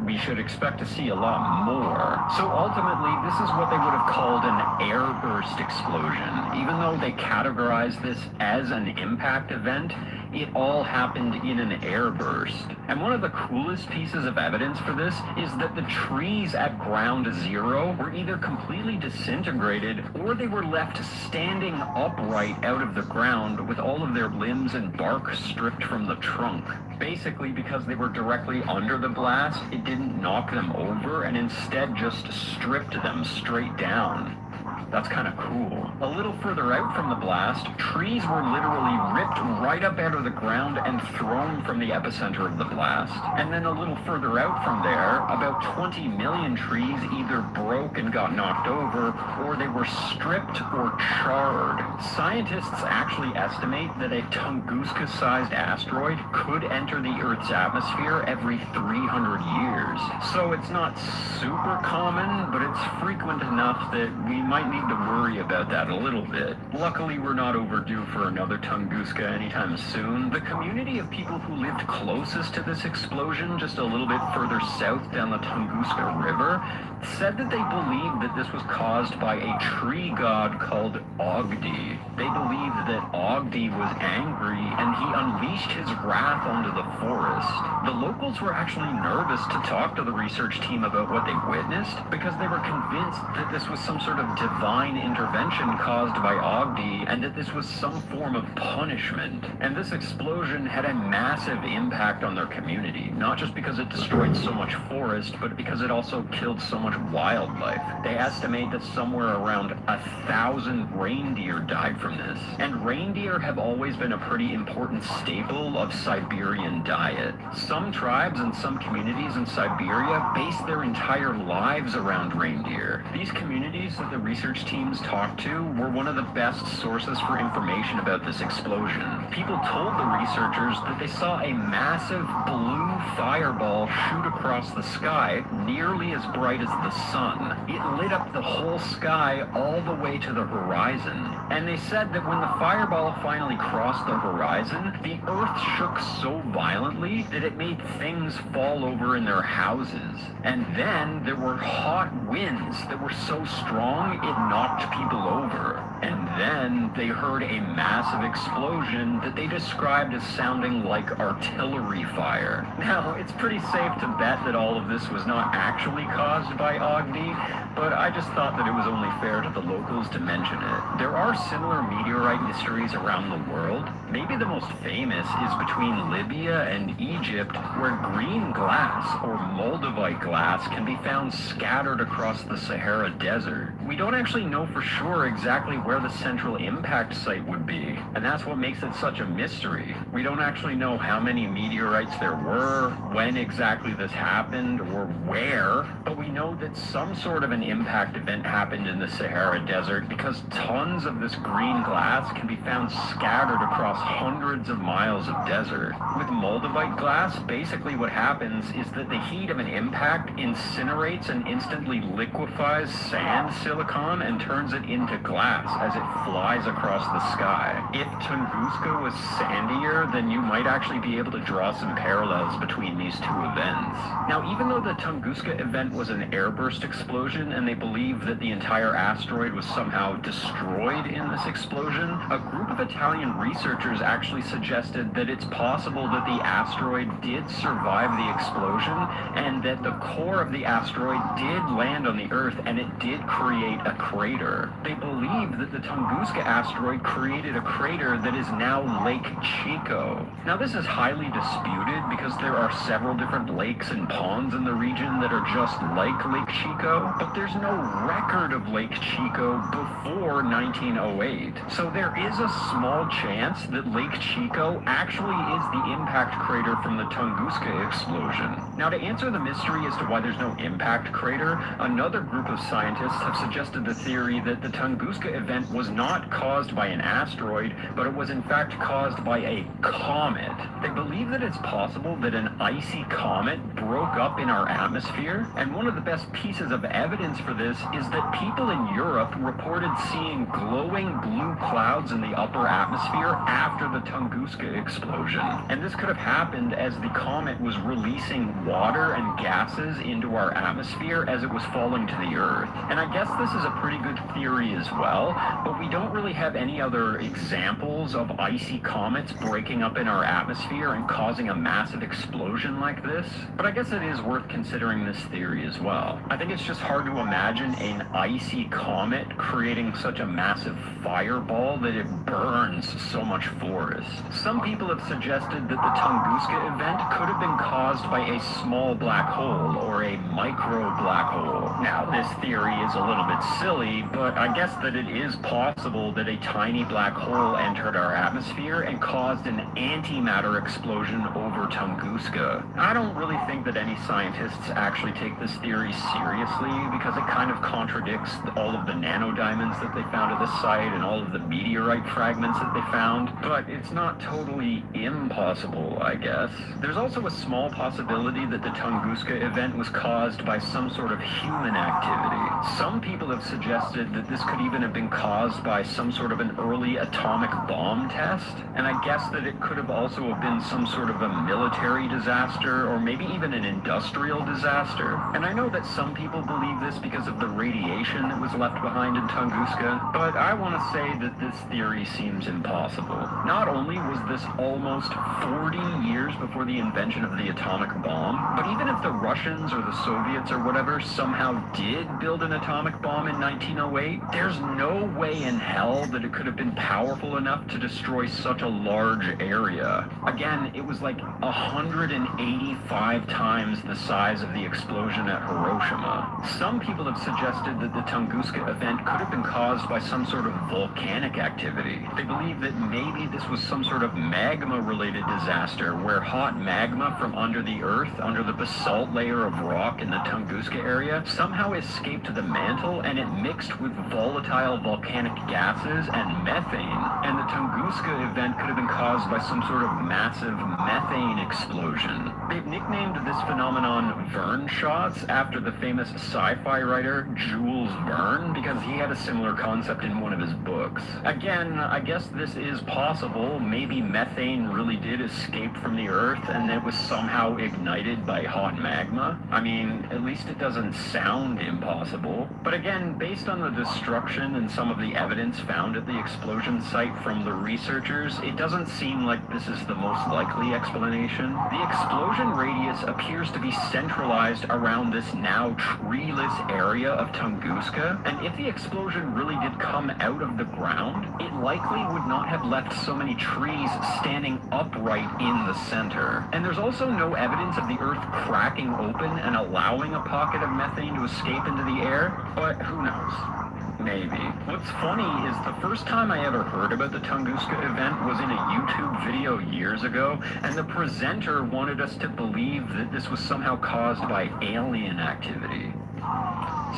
we should expect to see a lot more. So ultimately, this is what they would have called an airburst explosion. Even though they categorize this as an impact event, it all happened in an airburst. And one of the coolest pieces of evidence for this is that the trees at ground zero were either completely disintegrated or they were left standing upright out of the ground with all of their limbs and bark stripped from the trunk. Basically, because they were directly under the blast, it didn't knock them over and instead just stripped them straight down. That's kind of cool. A little further out from the blast, trees were literally ripped right up out of the ground and thrown from the epicenter of the blast. And then a little further out from there, about 20 million trees either broke and got knocked over, or they were stripped or charred. Scientists actually estimate that a Tunguska-sized asteroid could enter the Earth's atmosphere every 300 years. So it's not super common, but it's frequent enough that we might need to worry about that a little bit. Luckily, we're not overdue for another Tunguska anytime soon. The community of people who lived closest to this explosion, just a little bit further south down the Tunguska River, said that they believed that this was caused by a tree god called Ogdi. They believed that Ogdi was angry and he unleashed his wrath onto the forest. The locals were actually nervous to talk to the research team about what they witnessed because they were convinced that this was some sort of divine intervention caused by Ogdi and that this was some form of punishment. And this explosion had a massive impact on their community, not just because it destroyed so much forest, but because it also killed so much wildlife. They estimate that somewhere around 1,000 reindeer died from this. And reindeer have always been a pretty important staple of Siberian diet. Some tribes and some communities in Siberia base their entire lives around reindeer. These communities that the research teams talked to were one of the best sources for information about this explosion. People told the researchers that they saw a massive blue fireball shoot across the sky, nearly as bright as the sun. It lit up the whole sky all the way to the horizon. And they said that when the fireball finally crossed the horizon, the earth shook so violently that it made things fall over in their houses. And then there were hot winds that were so strong it knocked people over. And then they heard a massive explosion that they described as sounding like artillery fire. Now, it's pretty safe to bet that all of this was not actually caused by Ogdi, but I just thought that it was only fair to the locals to mention it. There are similar meteorite mysteries around the world. Maybe the most famous is between Libya and Egypt, where green glass or moldavite glass can be found scattered across the Sahara Desert. We don't actually know for sure exactly where the central impact site would be, and that's what makes it such a mystery. We don't actually know how many meteorites there were, when exactly this happened, or where, but we know that some sort of an impact event happened in the Sahara Desert because tons of this green glass can be found scattered across hundreds of miles of desert. With moldavite glass, basically what happens is that the heat of an impact incinerates and instantly liquefies sand silicon and turns it into glass as it flies across the sky. If Tunguska was sandier, then you might actually be able to draw some parallels between these two events. Now, even though the Tunguska event was an airburst explosion and they believe that the entire asteroid was somehow destroyed in this explosion, a group of Italian researchers actually suggested that it's possible that the asteroid did survive the explosion and that the core of the asteroid did land on the Earth and it did create a crater. They believe that the Tunguska asteroid created a crater that is now Lake Chico. Now, this is highly disputed because there are several different lakes and ponds in the region that are just like Lake Chico, but there's no record of Lake Chico before 1908. So there is a small chance that Lake Chico actually is the impact crater from the Tunguska explosion. Now, to answer the mystery as to why there's no impact crater, another group of scientists have suggested the theory that the Tunguska event was not caused by an asteroid, but it was in fact caused by a comet. They believe that it's possible that an icy comet broke up in our atmosphere, and one of the best pieces of evidence for this is that people in Europe reported seeing glowing blue clouds in the upper atmosphere after the Tunguska explosion. And this could have happened as the comet was releasing water and gases into our atmosphere as it was falling to the Earth. And I guess this is a pretty good theory as well, but we don't really have any other examples of icy comets breaking up in our atmosphere and causing a massive explosion like this. But I guess it is worth considering this theory as well. I think it's just hard to imagine an icy comet creating such a massive fireball that it burns so much forest. Some people have suggested that the Tunguska event could have been caused by a small black hole or a micro black hole. Now, this theory is a little bit silly, but I guess that it is possible that a tiny black hole entered our atmosphere and caused an antimatter explosion over Tunguska. I don't really think that any scientists actually take this theory seriously because it kind of contradicts all of the nanodiamonds that they found at the site and all of the meteorite fragments that they found, but it's not totally impossible, I guess. There's also a small possibility that the Tunguska event was caused by some sort of human activity. Some people have suggested that this could even have been caused by some sort of an early atomic bomb test, and I guess that it could have also have been some sort of a military disaster or maybe even an industrial disaster. And I know that some people believe this because of the radiation that was left behind in Tunguska, but I want to say that this theory seems impossible. Not only was this almost 40 years before the invention of the atomic bomb, but even if the Russians or the Soviets or whatever somehow did build an atomic bomb in 1908, there's no way in hell that it could have been powerful enough to destroy such a large area. Again, it was like 185 times the size of the explosion at Hiroshima. Some people have suggested that the Tunguska event could have been caused by some sort of volcanic activity. They believe that maybe this was some sort of magma-related disaster where hot magma from under the earth, under the basalt layer of rock in the Tunguska area, somehow escaped the mantle and it mixed with volatile volcanic gases and methane. And the Tunguska event could have been caused by some sort of massive methane explosion. They've nicknamed this phenomenon Verne shots after the famous sci-fi writer Jules Verne because he had a similar concept in one of his books. Again, I guess this is possible. Maybe methane really did escape from the earth and it was somehow ignited by hot magma. I mean, at least it doesn't sound impossible. But again, based on the destruction and some some of the evidence found at the explosion site from the researchers, it doesn't seem like this is the most likely explanation. The explosion radius appears to be centralized around this now treeless area of Tunguska, and if the explosion really did come out of the ground, it likely would not have left so many trees standing upright in the center. And there's also no evidence of the Earth cracking open and allowing a pocket of methane to escape into the air, but who knows? Maybe. What's funny is the first time I ever heard about the Tunguska event was in a YouTube video years ago, and the presenter wanted us to believe that this was somehow caused by alien activity.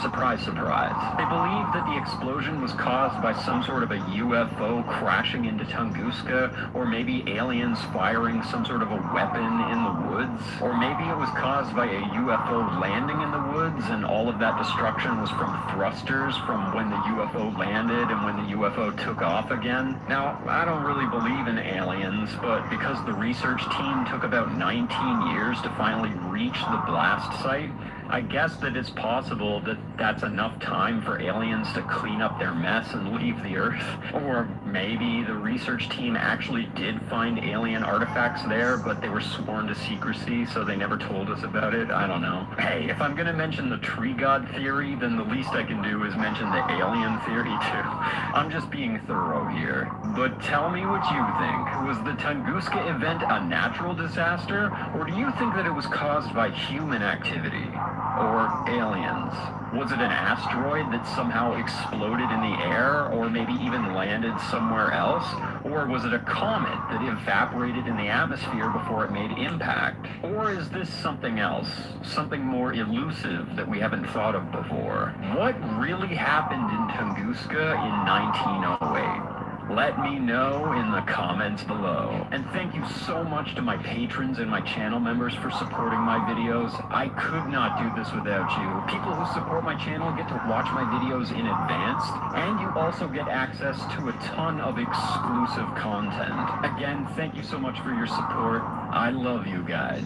Surprise, surprise. They believed that the explosion was caused by some sort of a UFO crashing into Tunguska, or maybe aliens firing some sort of a weapon in the woods, or maybe it was caused by a UFO landing in the woods, and all of that destruction was from thrusters from when the UFO landed and when the UFO took off again. Now, I don't really believe in aliens, but because the research team took about 19 years to finally reach the blast site, I guess that it's possible that that's enough time for aliens to clean up their mess and leave the Earth. Or maybe the research team actually did find alien artifacts there, but they were sworn to secrecy, so they never told us about it. I don't know. Hey, if I'm gonna mention the tree god theory, then the least I can do is mention the alien theory too. I'm just being thorough here. But tell me what you think. Was the Tunguska event a natural disaster, or do you think that it was caused by human activity? Or aliens? Was it an asteroid that somehow exploded in the air, or maybe even landed somewhere else? Or was it a comet that evaporated in the atmosphere before it made impact? Or is this something else? Something more elusive that we haven't thought of before? What really happened in Tunguska in 1908? Let me know in the comments below. And thank you so much to my patrons and my channel members for supporting my videos. I could not do this without you. People who support my channel get to watch my videos in advance, and you also get access to a ton of exclusive content. Again, thank you so much for your support. I love you guys.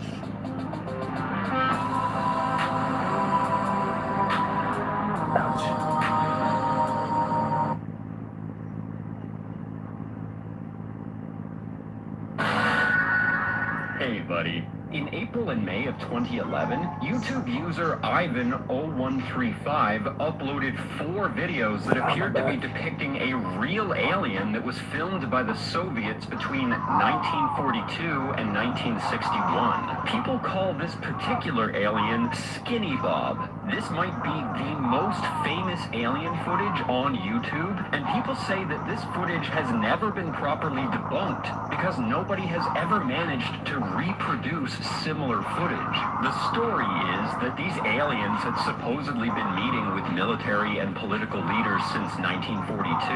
Hey buddy. In April and May of 2011, YouTube user Ivan0135 uploaded 4 videos that appeared to be depicting a real alien that was filmed by the Soviets between 1942 and 1961. People call this particular alien Skinny Bob. This might be the most famous alien footage on YouTube, and people say that this footage has never been properly debunked because nobody has ever managed to reproduce similar footage. The story is that these aliens had supposedly been meeting with military and political leaders since 1942,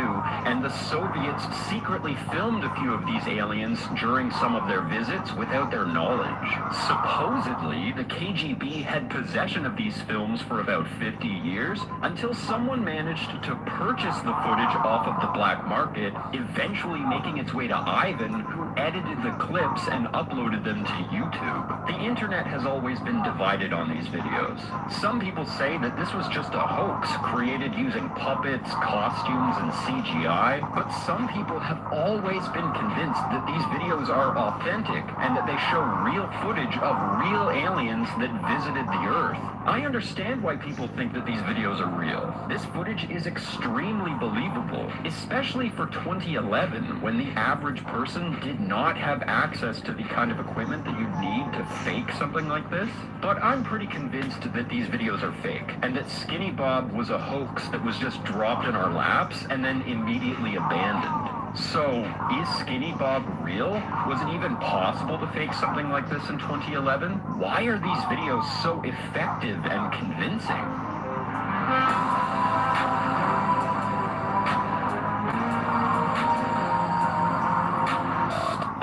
and the Soviets secretly filmed a few of these aliens during some of their visits without their knowledge. Supposedly, the KGB had possession of these films for about 50 years, until someone managed to purchase the footage off of the black market, eventually making its way to Ivan, who edited the clips and uploaded them to YouTube. The internet has always been divided on these videos. Some people say that this was just a hoax created using puppets, costumes, and CGI, but some people have always been convinced that these videos are authentic and that they show real footage of real aliens that visited the Earth. I understand why people think that these videos are real. This footage is extremely believable, especially for 2011, when the average person did not have access to the kind of equipment that you'd need to fake something like this. But I'm pretty convinced that these videos are fake, and that Skinny Bob was a hoax that was just dropped in our laps and then immediately abandoned. So, is Skinny Bob real? Was it even possible to fake something like this in 2011? Why are these videos so effective and convincing?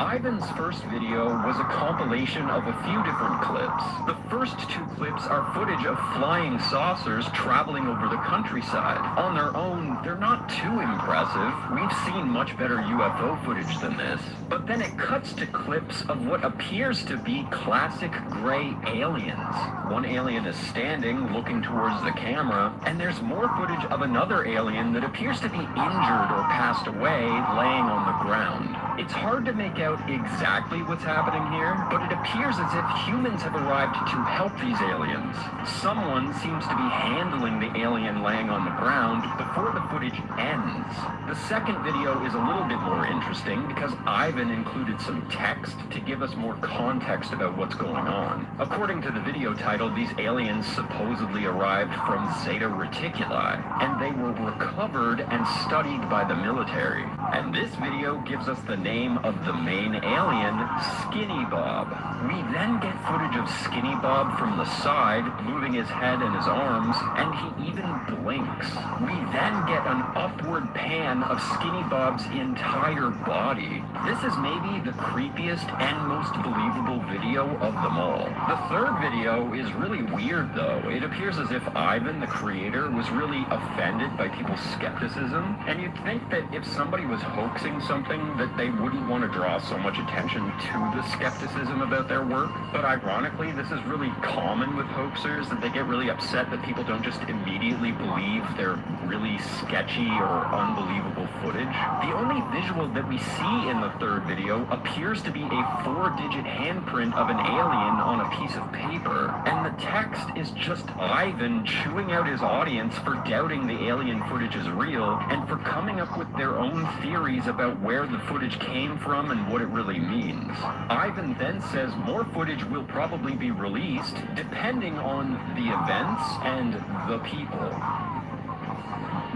Ivan's first video was a compilation of a few different clips. The first two clips are footage of flying saucers traveling over the countryside. On their own, they're not too impressive. We've seen much better UFO footage than this. But then it cuts to clips of what appears to be classic gray aliens. One alien is standing, looking towards the camera, and there's more footage of another alien that appears to be injured or passed away, laying on the ground. It's hard to make out exactly what's happening here, but it appears as if humans have arrived to help these aliens. Someone seems to be handling the alien laying on the ground before the footage ends. The second video is a little bit more interesting because Ivan included some text to give us more context about what's going on. According to the video title, these aliens supposedly arrived from Zeta Reticuli, and they were recovered and studied by the military. And this video gives us the name of the main alien, Skinny Bob. We then get footage of Skinny Bob from the side, moving his head and his arms, and he even blinks. We then get an upward pan of Skinny Bob's entire body. This is maybe the creepiest and most believable video of them all. The third video is really weird though. It appears as if Ivan, the creator, was really offended by people's skepticism, and you'd think that if somebody was hoaxing something that they wouldn't want to draw so much attention to the skepticism about their work. But ironically, this is really common with hoaxers, that they get really upset that people don't just immediately believe their really sketchy or unbelievable footage. The only visual that we see in the third video appears to be a 4-digit handprint of an alien on a piece of paper, and the text is just Ivan chewing out his audience for doubting the alien footage is real and for coming up with their own theories about where the footage came from and what it really means. Ivan then says more footage will probably be released depending on the events and the people.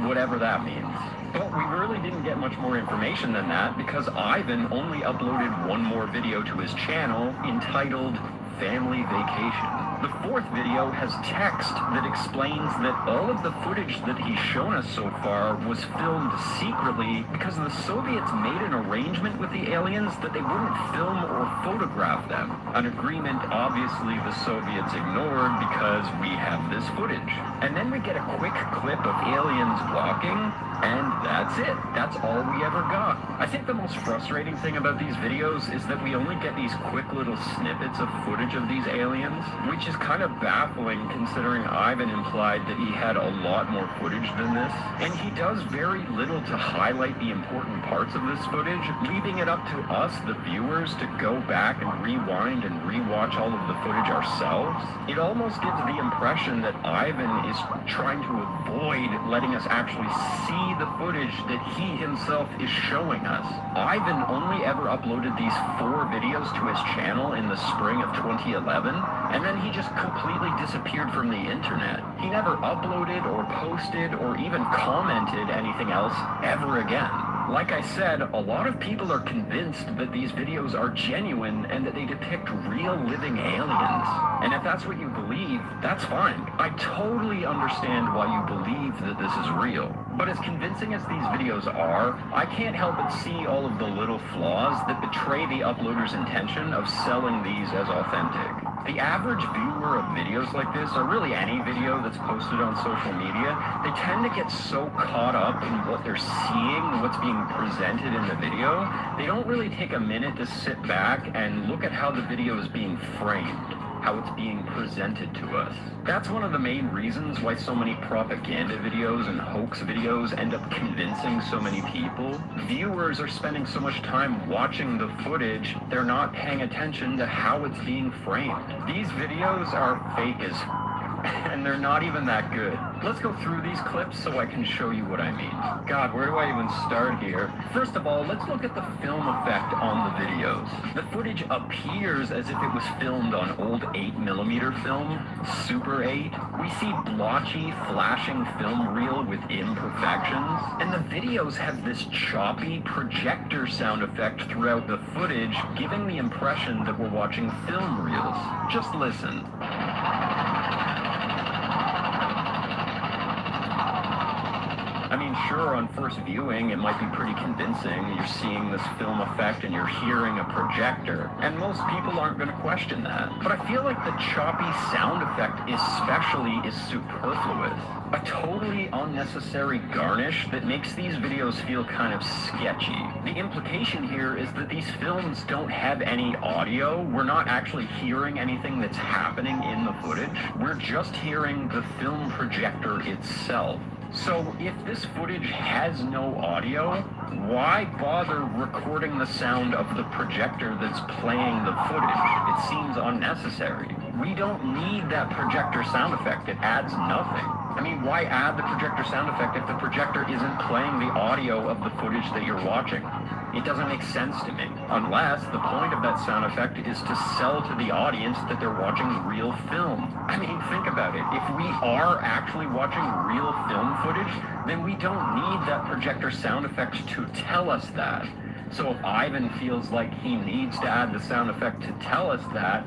Whatever that means. But we really didn't get much more information than that because Ivan only uploaded one more video to his channel entitled Family Vacation. The fourth video has text that explains that all of the footage that he's shown us so far was filmed secretly because the Soviets made an arrangement with the aliens that they wouldn't film or photograph them. An agreement obviously the Soviets ignored because we have this footage. And then we get a quick clip of aliens walking, and that's it. That's all we ever got. I think the most frustrating thing about these videos is that we only get these quick little snippets of footage of these aliens, which is kind of baffling considering Ivan implied that he had a lot more footage than this. And he does very little to highlight the important parts of this footage, leaving it up to us, the viewers, to go back and rewind and rewatch all of the footage ourselves. It almost gives the impression that Ivan is trying to avoid letting us actually see the footage that he himself is showing us. Ivan only ever uploaded these 4 videos to his channel in the spring of 2011, and then he just completely disappeared from the internet. He never uploaded or posted or even commented anything else ever again. Like I said, a lot of people are convinced that these videos are genuine and that they depict real living aliens. And if that's what you believe, that's fine. I totally understand why you believe that this is real. But as convincing as these videos are, I can't help but see all of the little flaws that betray the uploader's intention of selling these as authentic. The average viewer of videos like this, or really any video that's posted on social media, they tend to get so caught up in what they're seeing, what's being presented in the video, they don't really take a minute to sit back and look at how the video is being framed, how it's being presented to us. That's one of the main reasons why so many propaganda videos and hoax videos end up convincing so many people. Viewers are spending so much time watching the footage, they're not paying attention to how it's being framed. These videos are fake as and they're not even that good. Let's go through these clips so I can show you what I mean. God, where do I even start here? First of all, let's look at the film effect on the videos. The footage appears as if it was filmed on old 8mm film, Super 8. We see blotchy, flashing film reel with imperfections, and the videos have this choppy projector sound effect throughout the footage, giving the impression that we're watching film reels. Just listen. I mean, sure, on first viewing, it might be pretty convincing. You're seeing this film effect and you're hearing a projector, and most people aren't going to question that. But I feel like the choppy sound effect especially is superfluous. A totally unnecessary garnish that makes these videos feel kind of sketchy. The implication here is that these films don't have any audio. We're not actually hearing anything that's happening in the footage. We're just hearing the film projector itself. So if this footage has no audio, why bother recording the sound of the projector that's playing the footage? It seems unnecessary. We don't need that projector sound effect. It adds nothing. I mean, why add the projector sound effect if the projector isn't playing the audio of the footage that you're watching? It doesn't make sense to me. Unless the point of that sound effect is to sell to the audience that they're watching real film. I mean, think about it. If we are actually watching real film footage, then we don't need that projector sound effect to tell us that. So if Ivan feels like he needs to add the sound effect to tell us that,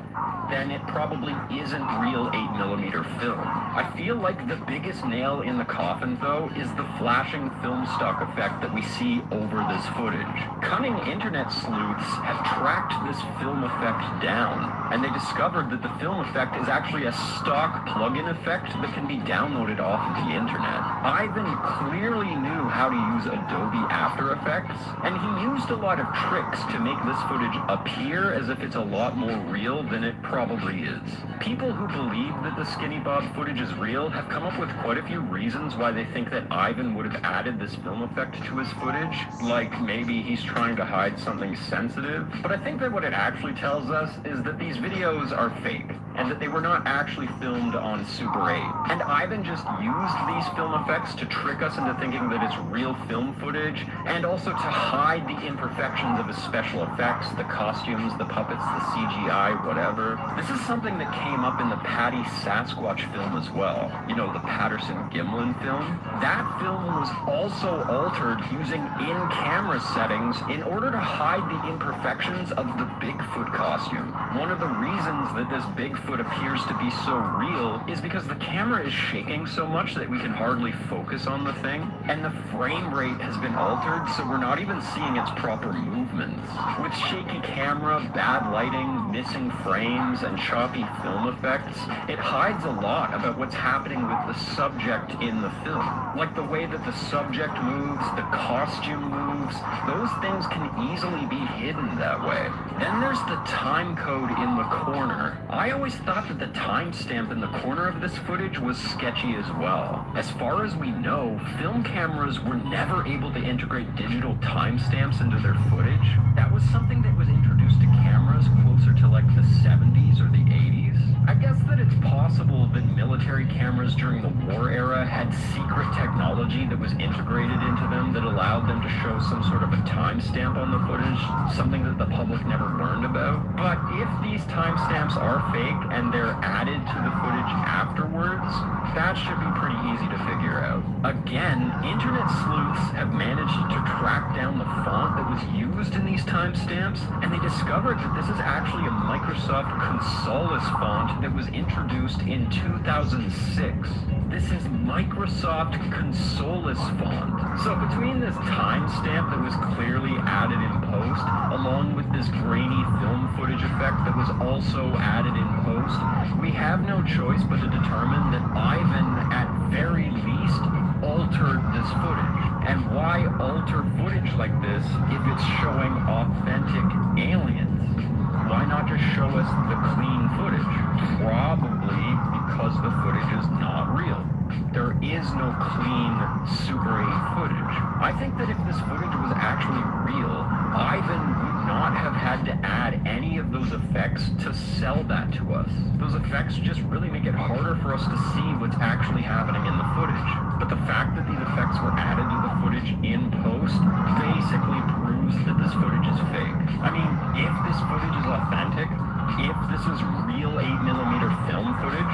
then it probably isn't real 8mm film. I feel like the biggest nail in the coffin, though, is the flashing film stock effect that we see over this footage. Cunning internet sleuths have tracked this film effect down, and they discovered that the film effect is actually a stock plugin effect that can be downloaded off of the internet. Ivan clearly knew how to use Adobe After Effects, and he used a lot of tricks to make this footage appear as if it's a lot more real than it probably is. People who believe that the Skinny Bob footage is real have come up with quite a few reasons why they think that Ivan would have added this film effect to his footage, like maybe he's trying to hide something sensitive. But I think that what it actually tells us is that these videos are fake, and that they were not actually filmed on Super 8. And Ivan just used these film effects to trick us into thinking that it's real film footage, and also to hide the imperfections of his special effects, the costumes, the puppets, the CGI, whatever. This is something that came up in the Patty Sasquatch film as well. You know, the Patterson-Gimlin film? That film was also altered using in-camera settings in order to hide the imperfections of the Bigfoot costume. One of the reasons that this Bigfoot appears to be so real is because the camera is shaking so much that we can hardly focus on the thing, and the frame rate has been altered so we're not even seeing its proper movements. With shaky camera, bad lighting, missing frames, and choppy film effects, it hides a lot about what's happening with the subject in the film. Like the way that the subject moves, the costume moves, those things can easily be hidden that way. Then there's the time code in the corner. I always thought that the timestamp in the corner of this footage was sketchy as well. As far as we know, film cameras were never able to integrate digital timestamps into their footage. That was something that was introduced to cameras closer to like the 70s or the 80s. I guess that it's possible that military cameras during the war era had secret technology that was integrated into them that allowed them to show some sort of a timestamp on the footage, something that the public never learned about. But if these timestamps are fake and they're added to the footage afterwards, that should be pretty easy to figure out. Again, internet sleuths have managed to track down the font that was used in these timestamps, and they discovered that this is actually a Microsoft Consolis font that was introduced in 2006. This is Microsoft Consolis font. So between this timestamp that was clearly added in post, along with this grainy film footage effect that was also added in post, we have no choice but to determine that Ivan, at very least, altered this footage. And why alter footage like this if it's showing authentic aliens? Why not just show us the clean footage? Probably because the footage is not real. There is no clean Super 8 footage. I think that if this footage was actually real, Ivan would not have had to add any of those effects to sell that to us. Those effects just really make it harder for us to see what's actually happening in the footage. But the fact that these effects were added to the footage in post basically proves that this footage is fake. I mean, if this footage is authentic, if this is real 8mm film footage,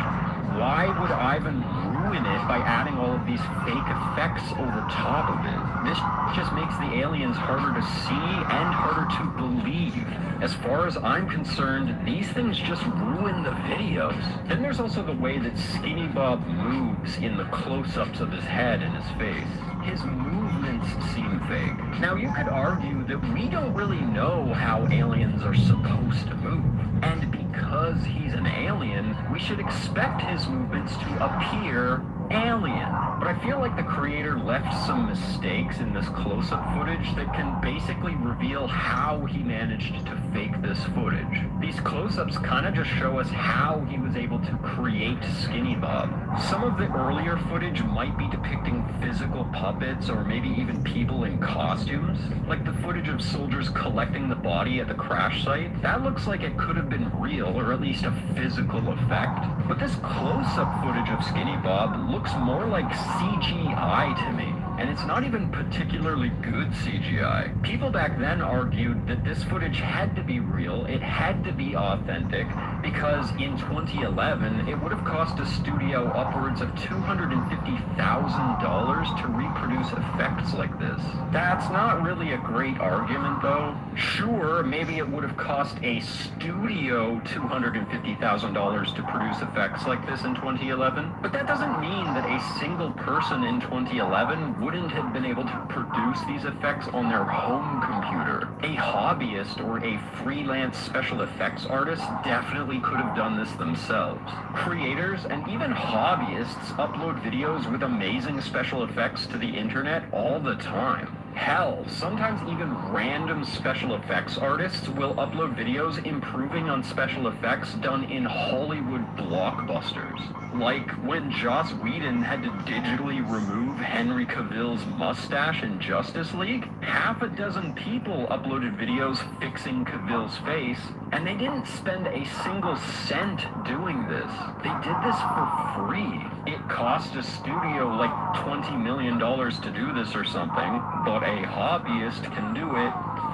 why would Ivan ruin it by adding all of these fake effects over top of it? This just makes the aliens harder to see and harder to believe. As far as I'm concerned, these things just ruin the videos. Then there's also the way that Skinny Bob moves in the close-ups of his head and his face. His movements seem fake. Now, you could argue that we don't really know how aliens are supposed to move. And because he's an alien, we should expect his movements to appear alien. But I feel like the creator left some mistakes in this close-up footage that can basically reveal how he managed to fake this footage. These close-ups kind of just show us how he was able to create Skinny Bob. Some of the earlier footage might be depicting physical puppets or maybe even people in costumes, like the footage of soldiers collecting the body at the crash site. That looks like it could have been real, or at least a physical effect. But this close-up footage of Skinny Bob looks more like CGI to me. And it's not even particularly good CGI. People back then argued that this footage had to be real, it had to be authentic, because in 2011, it would have cost a studio upwards of $250,000 to reproduce effects like this. That's not really a great argument, though. Sure, maybe it would have cost a studio $250,000 to produce effects like this in 2011, but that doesn't mean that a single person in 2011 wouldn't have been able to produce these effects on their home computer. A hobbyist or a freelance special effects artist definitely could have done this themselves. Creators and even hobbyists upload videos with amazing special effects to the internet all the time. Hell, sometimes even random special effects artists will upload videos improving on special effects done in Hollywood blockbusters. Like when Joss Whedon had to digitally remove Henry Cavill's mustache in Justice League, half a dozen people uploaded videos fixing Cavill's face, and they didn't spend a single cent doing this. They did this for free. It cost a studio like $20 million to do this or something, but a hobbyist can do it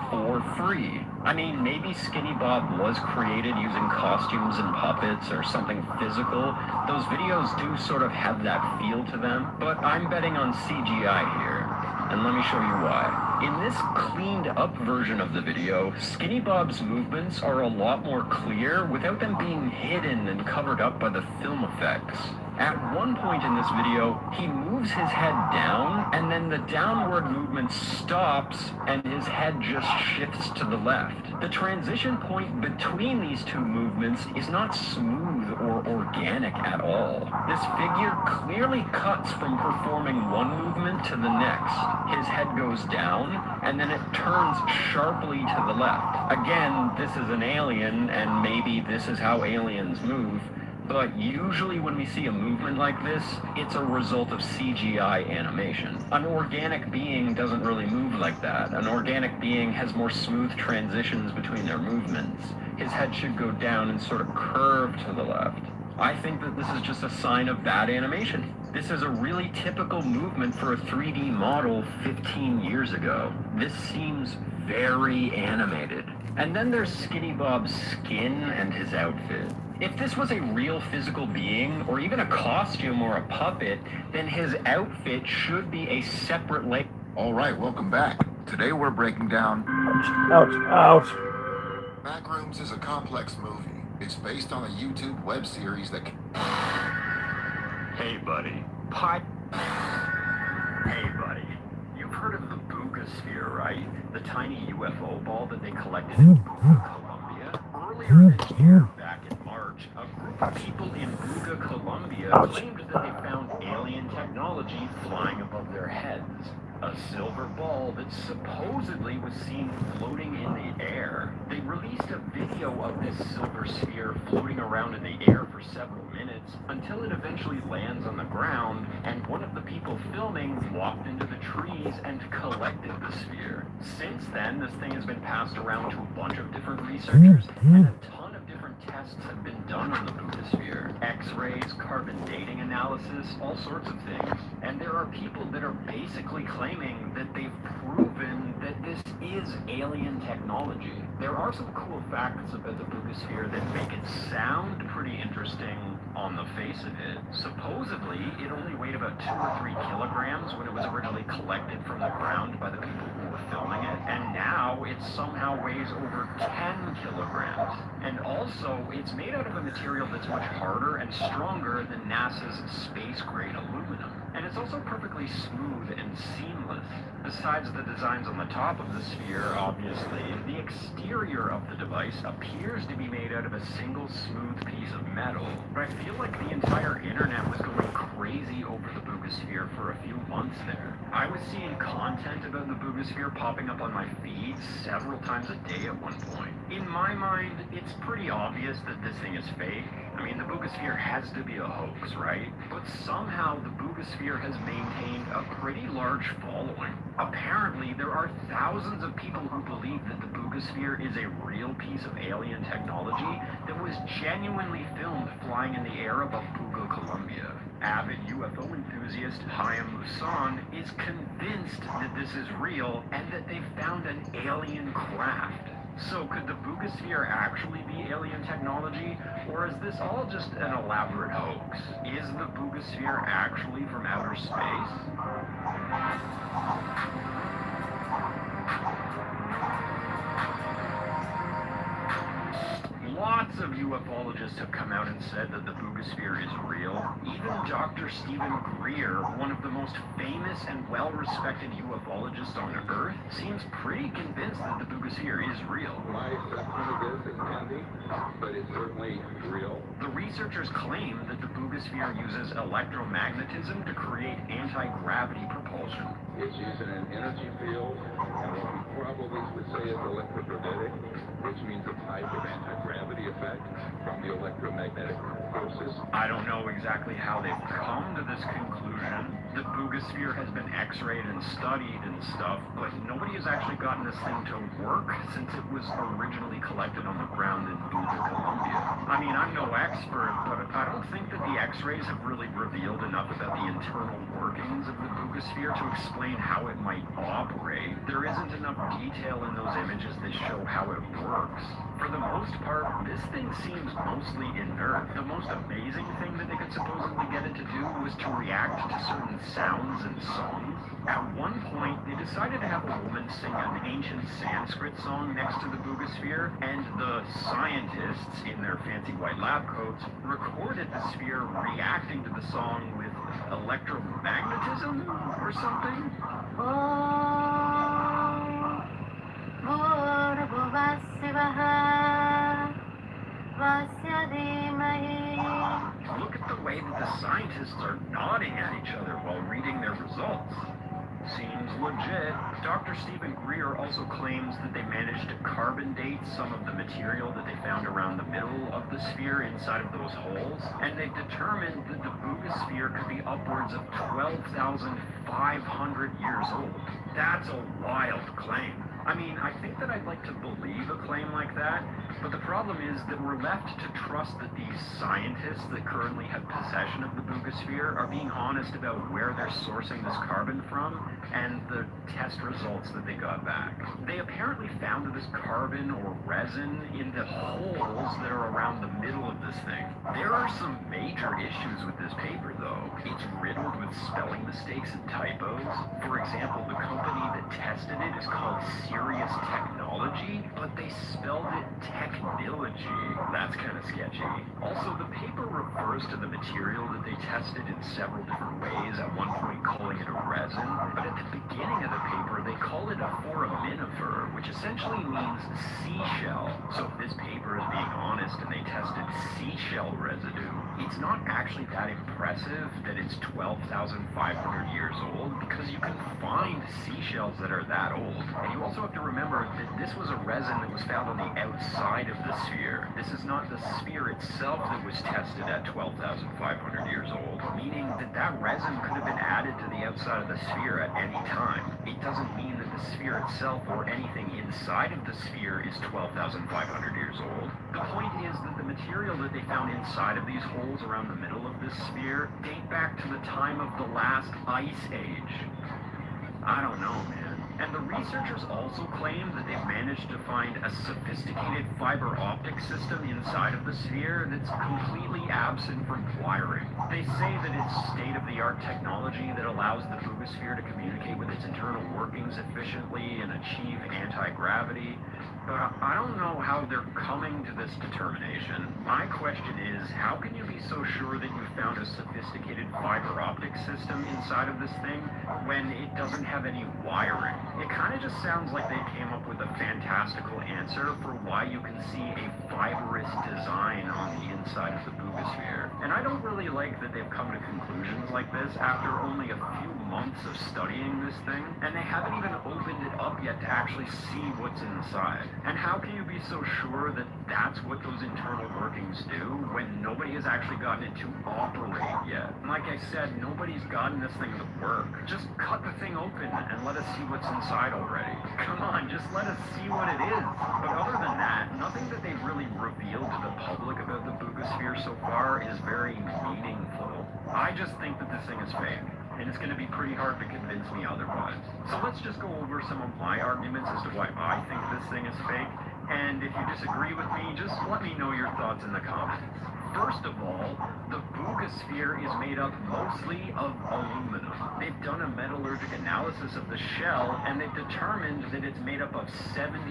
for free. I mean, maybe Skinny Bob was created using costumes and puppets or something physical. Those videos do sort of have that feel to them, but I'm betting on CGI here. And let me show you why. In this cleaned up version of the video, Skinny Bob's movements are a lot more clear without them being hidden and covered up by the film effects. At one point in this video, he moves his head down, and then the downward movement stops, and his head just shifts to the left. The transition point between these two movements is not smooth or organic at all. This figure clearly cuts from performing one movement to the next. His head goes down, and then it turns sharply to the left. Again, this is an alien, and maybe this is how aliens move. But usually when we see a movement like this, it's a result of CGI animation. An organic being doesn't really move like that. An organic being has more smooth transitions between their movements. His head should go down and sort of curve to the left. I think that this is just a sign of bad animation. This is a really typical movement for a 3D model 15 years ago. This seems very animated. And then there's Skinny Bob's skin and his outfit. If this was a real physical being, or even a costume or a puppet, then his outfit should be a separate layer. All right, welcome back. Today we're breaking down... Ouch, ouch. Backrooms is a complex movie. It's based on a YouTube web series that... Hey, buddy. Hey, buddy. You've heard of the Sphere, right? The tiny UFO ball that they collected in Buga, Colombia. Earlier this year, back in March, a group of people in Buga, Colombia claimed that they found alien technology flying above their heads. A silver ball that supposedly was seen floating in the air. They released a video of this silver sphere floating around in the air for several minutes until it eventually lands on the ground, and one of the people filming walked into the trees and collected the sphere. Since then, this thing has been passed around to a bunch of different researchers, and a ton of different tests have been done on the Buddhasphere. X-rays, carbon dating analysis, all sorts of things. And there are people that are basically claiming that they've proven that this is alien technology. There are some cool facts about the Boogosphere that make it sound pretty interesting on the face of it. Supposedly, it only weighed about 2 or 3 kilograms when it was originally collected from the ground by the people who were filming it, and now it somehow weighs over 10 kilograms. And also, it's made out of a material that's much harder and stronger than NASA's space-grade aluminum. And it's also perfectly smooth and seamless. Besides the designs on the top of the sphere, obviously, the exterior of the device appears to be made out of a single smooth piece of metal. But I feel like the entire internet was going crazy over the Boogosphere for a few months there. I was seeing content about the Boogosphere popping up on my feed several times a day at one point. In my mind, it's pretty obvious that this thing is fake. I mean, the Boogosphere has to be a hoax, right? But somehow the Boogosphere has maintained a pretty large following. Apparently, there are thousands of people who believe that the Boogosphere is a real piece of alien technology that was genuinely filmed flying in the air above Pugo, Colombia. Avid UFO enthusiast Hayam Musan is convinced that this is real and that they've found an alien craft. So could the Boogosphere actually be alien technology, or is this all just an elaborate hoax? Is the Boogosphere actually from outer space? Lots of ufologists have come out and said that the Boogosphere is real. Even Dr. Stephen Greer, one of the most famous and well-respected ufologists on Earth, seems pretty convinced that the Boogosphere is real. My assessment of this is handy, but it's certainly real. The researchers claim that the Boogosphere uses electromagnetism to create anti-gravity propulsion. It's using an energy field, and what we probably would say is electromagnetic, which means a type of anti-gravity effect from the electromagnetic forces. I don't know exactly how they've come to this conclusion. The Boogosphere has been x-rayed and studied and stuff, but nobody has actually gotten this thing to work since it was originally collected on the ground in Pugo, Colombia. I mean, I'm no expert, but I don't think that the x-rays have really revealed enough about the internal workings of the Boogosphere to explain how it might operate. There isn't enough detail in those images that show how it works. For the most part, this thing seems mostly inert. The most amazing thing that they could supposedly get it to do was to react to certain sounds and songs. At one point, they decided to have a woman sing an ancient Sanskrit song next to the Boogosphere, and the scientists, in their fancy white lab coats, recorded the sphere reacting to the song with electromagnetism or something. Look at the way that the scientists are nodding at each other while reading their results. Seems legit. Dr. Stephen Greer also claims that they managed to carbon date some of the material that they found around the middle of the sphere inside of those holes, and they've determined that the Boogosphere could be upwards of 12,500 years old. That's a wild claim. I mean, I think that I'd like to believe a claim like that, but the problem is that we're left to trust that these scientists that currently have possession of the Boogosphere are being honest about where they're sourcing this carbon from and the test results that they got back. They apparently found this carbon or resin in the holes that are around the middle of this thing. There are some major issues with this paper, though. It's riddled with spelling mistakes and typos. For example, the company that tested it is called Serious Technology, but they spelled it technology. That's kind of sketchy. Also, the paper refers to the material that they tested in several different ways, at one point calling it a resin, but at the beginning of the paper they call it a foraminifer, which essentially means seashell. So if this paper is being honest and they tested seashell residue, it's not actually that impressive that it's 12,500 years old, because you can find seashells that are that old. And you also have to remember that this was a resin that was found on the outside of the sphere. This is not the sphere itself that was tested at 12,500 years old, meaning that that resin could have been added to the outside of the sphere at any time. It doesn't mean that the sphere itself or anything inside of the sphere is 12,500 years old. The point is that the material that they found inside of these holes around the middle of this sphere date back to the time of the last ice age. I don't know, man. And the researchers also claim that they've managed to find a sophisticated fiber optic system inside of the sphere that's completely absent from wiring. They say that it's state-of-the-art technology that allows the Boogosphere to communicate with its internal workings efficiently and achieve anti-gravity. But I don't know how they're coming to this determination. My question is, how can you be so sure that you found a sophisticated fiber optic system inside of this thing when it doesn't have any wiring? It kind of just sounds like they came up with a fantastical answer for why you can see a fibrous design on the inside of the Boogosphere. And I don't really like that they've come to conclusions like this after only a few months of studying this thing, and they haven't even opened it up yet to actually see what's inside. And how can you be so sure that that's what those internal workings do when nobody has actually gotten it to operate yet? And like I said, nobody's gotten this thing to work. Just cut the thing open and let us see what's inside already. Come on, just let us see what it is. But other than that, nothing that they've really revealed to the public about the Boogosphere so far is very meaningful. I just think that this thing is fake, and it's going to be pretty hard to convince me otherwise. So let's just go over some of my arguments as to why I think this thing is fake, and if you disagree with me, just let me know your thoughts in the comments. First of all, the Boogosphere is made up mostly of aluminum. They've done a metallurgic analysis of the shell, and they've determined that it's made up of 72%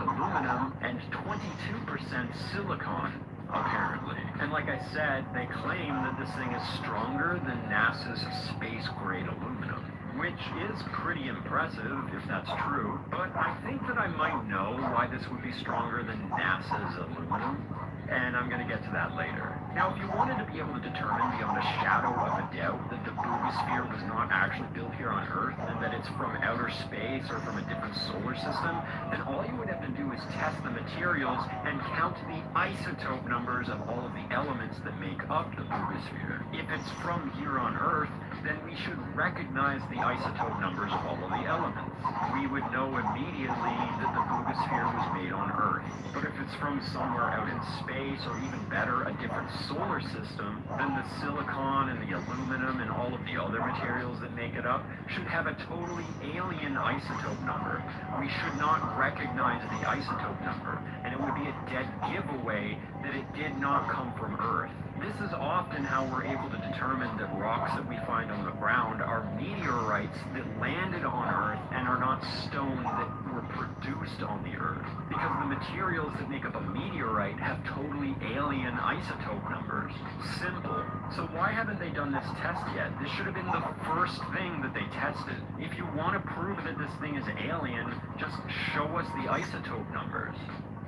aluminum and 22% silicon, apparently. And like I said, they claim that this thing is stronger than NASA's space-grade aluminum, which is pretty impressive if that's true, but I think that I might know why this would be stronger than NASA's aluminum, and I'm going to get to that later. Now, if you wanted to be able to determine beyond a shadow of a doubt that the Boogosphere was not actually built here on Earth and that it's from outer space or from a different solar system, then all you would have to do is test the materials and count the isotope numbers of all of the elements that make up the Boogosphere. If it's from here on Earth, then we should recognize the isotope numbers of all of the elements. We would know immediately that the Boogosphere was made on Earth. But if it's from somewhere out in space, or even better, a different solar system, then the silicon and the aluminum and all of the other materials that make it up should have a totally alien isotope number. We should not recognize the isotope number, and it would be a dead giveaway that it did not come from Earth. This is often how we're able to determine that rocks that we find on the ground are meteorites that landed on Earth and are not stone that were produced on the Earth. Because the materials that make up a meteorite have totally alien isotope numbers. Simple. So why haven't they done this test yet? This should have been the first thing that they tested. If you want to prove that this thing is alien, just show us the isotope numbers.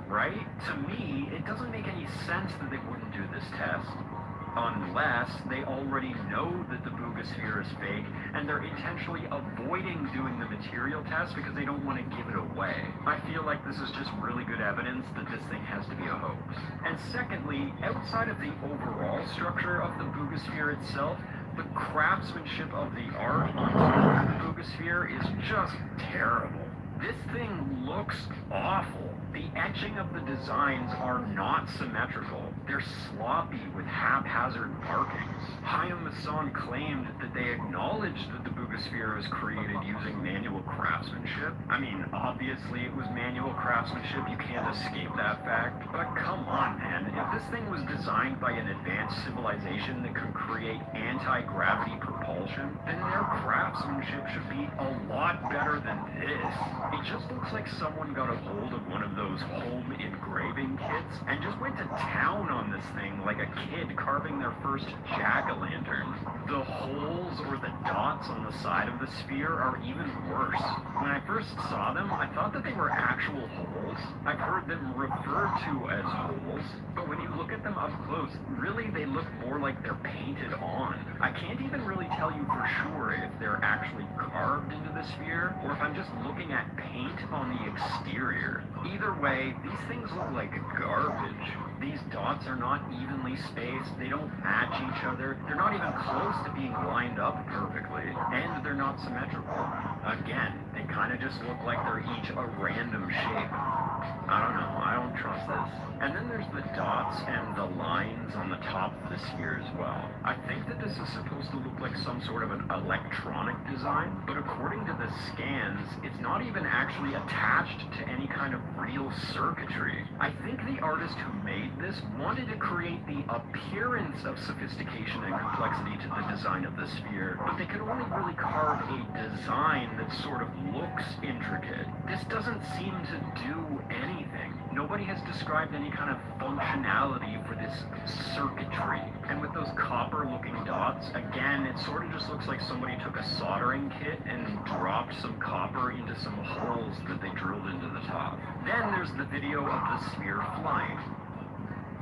Right? To me, it doesn't make any sense that they wouldn't do this test. Unless they already know that the Boogosphere is fake, and they're intentionally avoiding doing the material test because they don't want to give it away. I feel like this is just really good evidence that this thing has to be a hoax. And secondly, outside of the overall structure of the Boogosphere itself, the craftsmanship of the art on the Boogosphere is just terrible. This thing looks awful. The etching of the designs are not symmetrical. They're sloppy with haphazard markings. Hayao Mizan claimed that they acknowledged that the Boogosphere was created using manual craftsmanship. I mean, obviously it was manual craftsmanship. You can't escape that fact. But come on, man. If this thing was designed by an advanced civilization that could create anti-gravity propulsion, then their craftsmanship should be a lot better than this. It just looks like someone got a hold of one of those home engraving kits and just went to town on this thing like a kid carving their first jack-o'-lantern. The holes or the dots on the side of the sphere are even worse. When I first saw them, I thought that they were actual holes. I've heard them referred to as holes, but when you look at them up close, really they look more like they're painted on. I can't even really tell you for sure if they're actually carved into the sphere or if I'm just looking at paint on the exterior. Either way, these things look like garbage. These dots are not evenly spaced, they don't match each other, they're not even close to being lined up perfectly, and they're not symmetrical. Again, they kind of just look like they're each a random shape. I don't know, I don't trust this. And then there's the dots and the lines on the top of the sphere as well. I think that this is supposed to look like some sort of an electronic design, but according to the scans, it's not even actually attached to any kind of real circuitry. I think the artist who made this wanted to create the appearance of sophistication and complexity to the design of the sphere, but they could only really carve a design that sort of looks intricate. This doesn't seem to do anything. Nobody has described any kind of functionality for this circuitry. And with those copper-looking dots, again, it sort of just looks like somebody took a soldering kit and dropped some copper into some holes that they drilled into the top. Then there's the video of the sphere flying.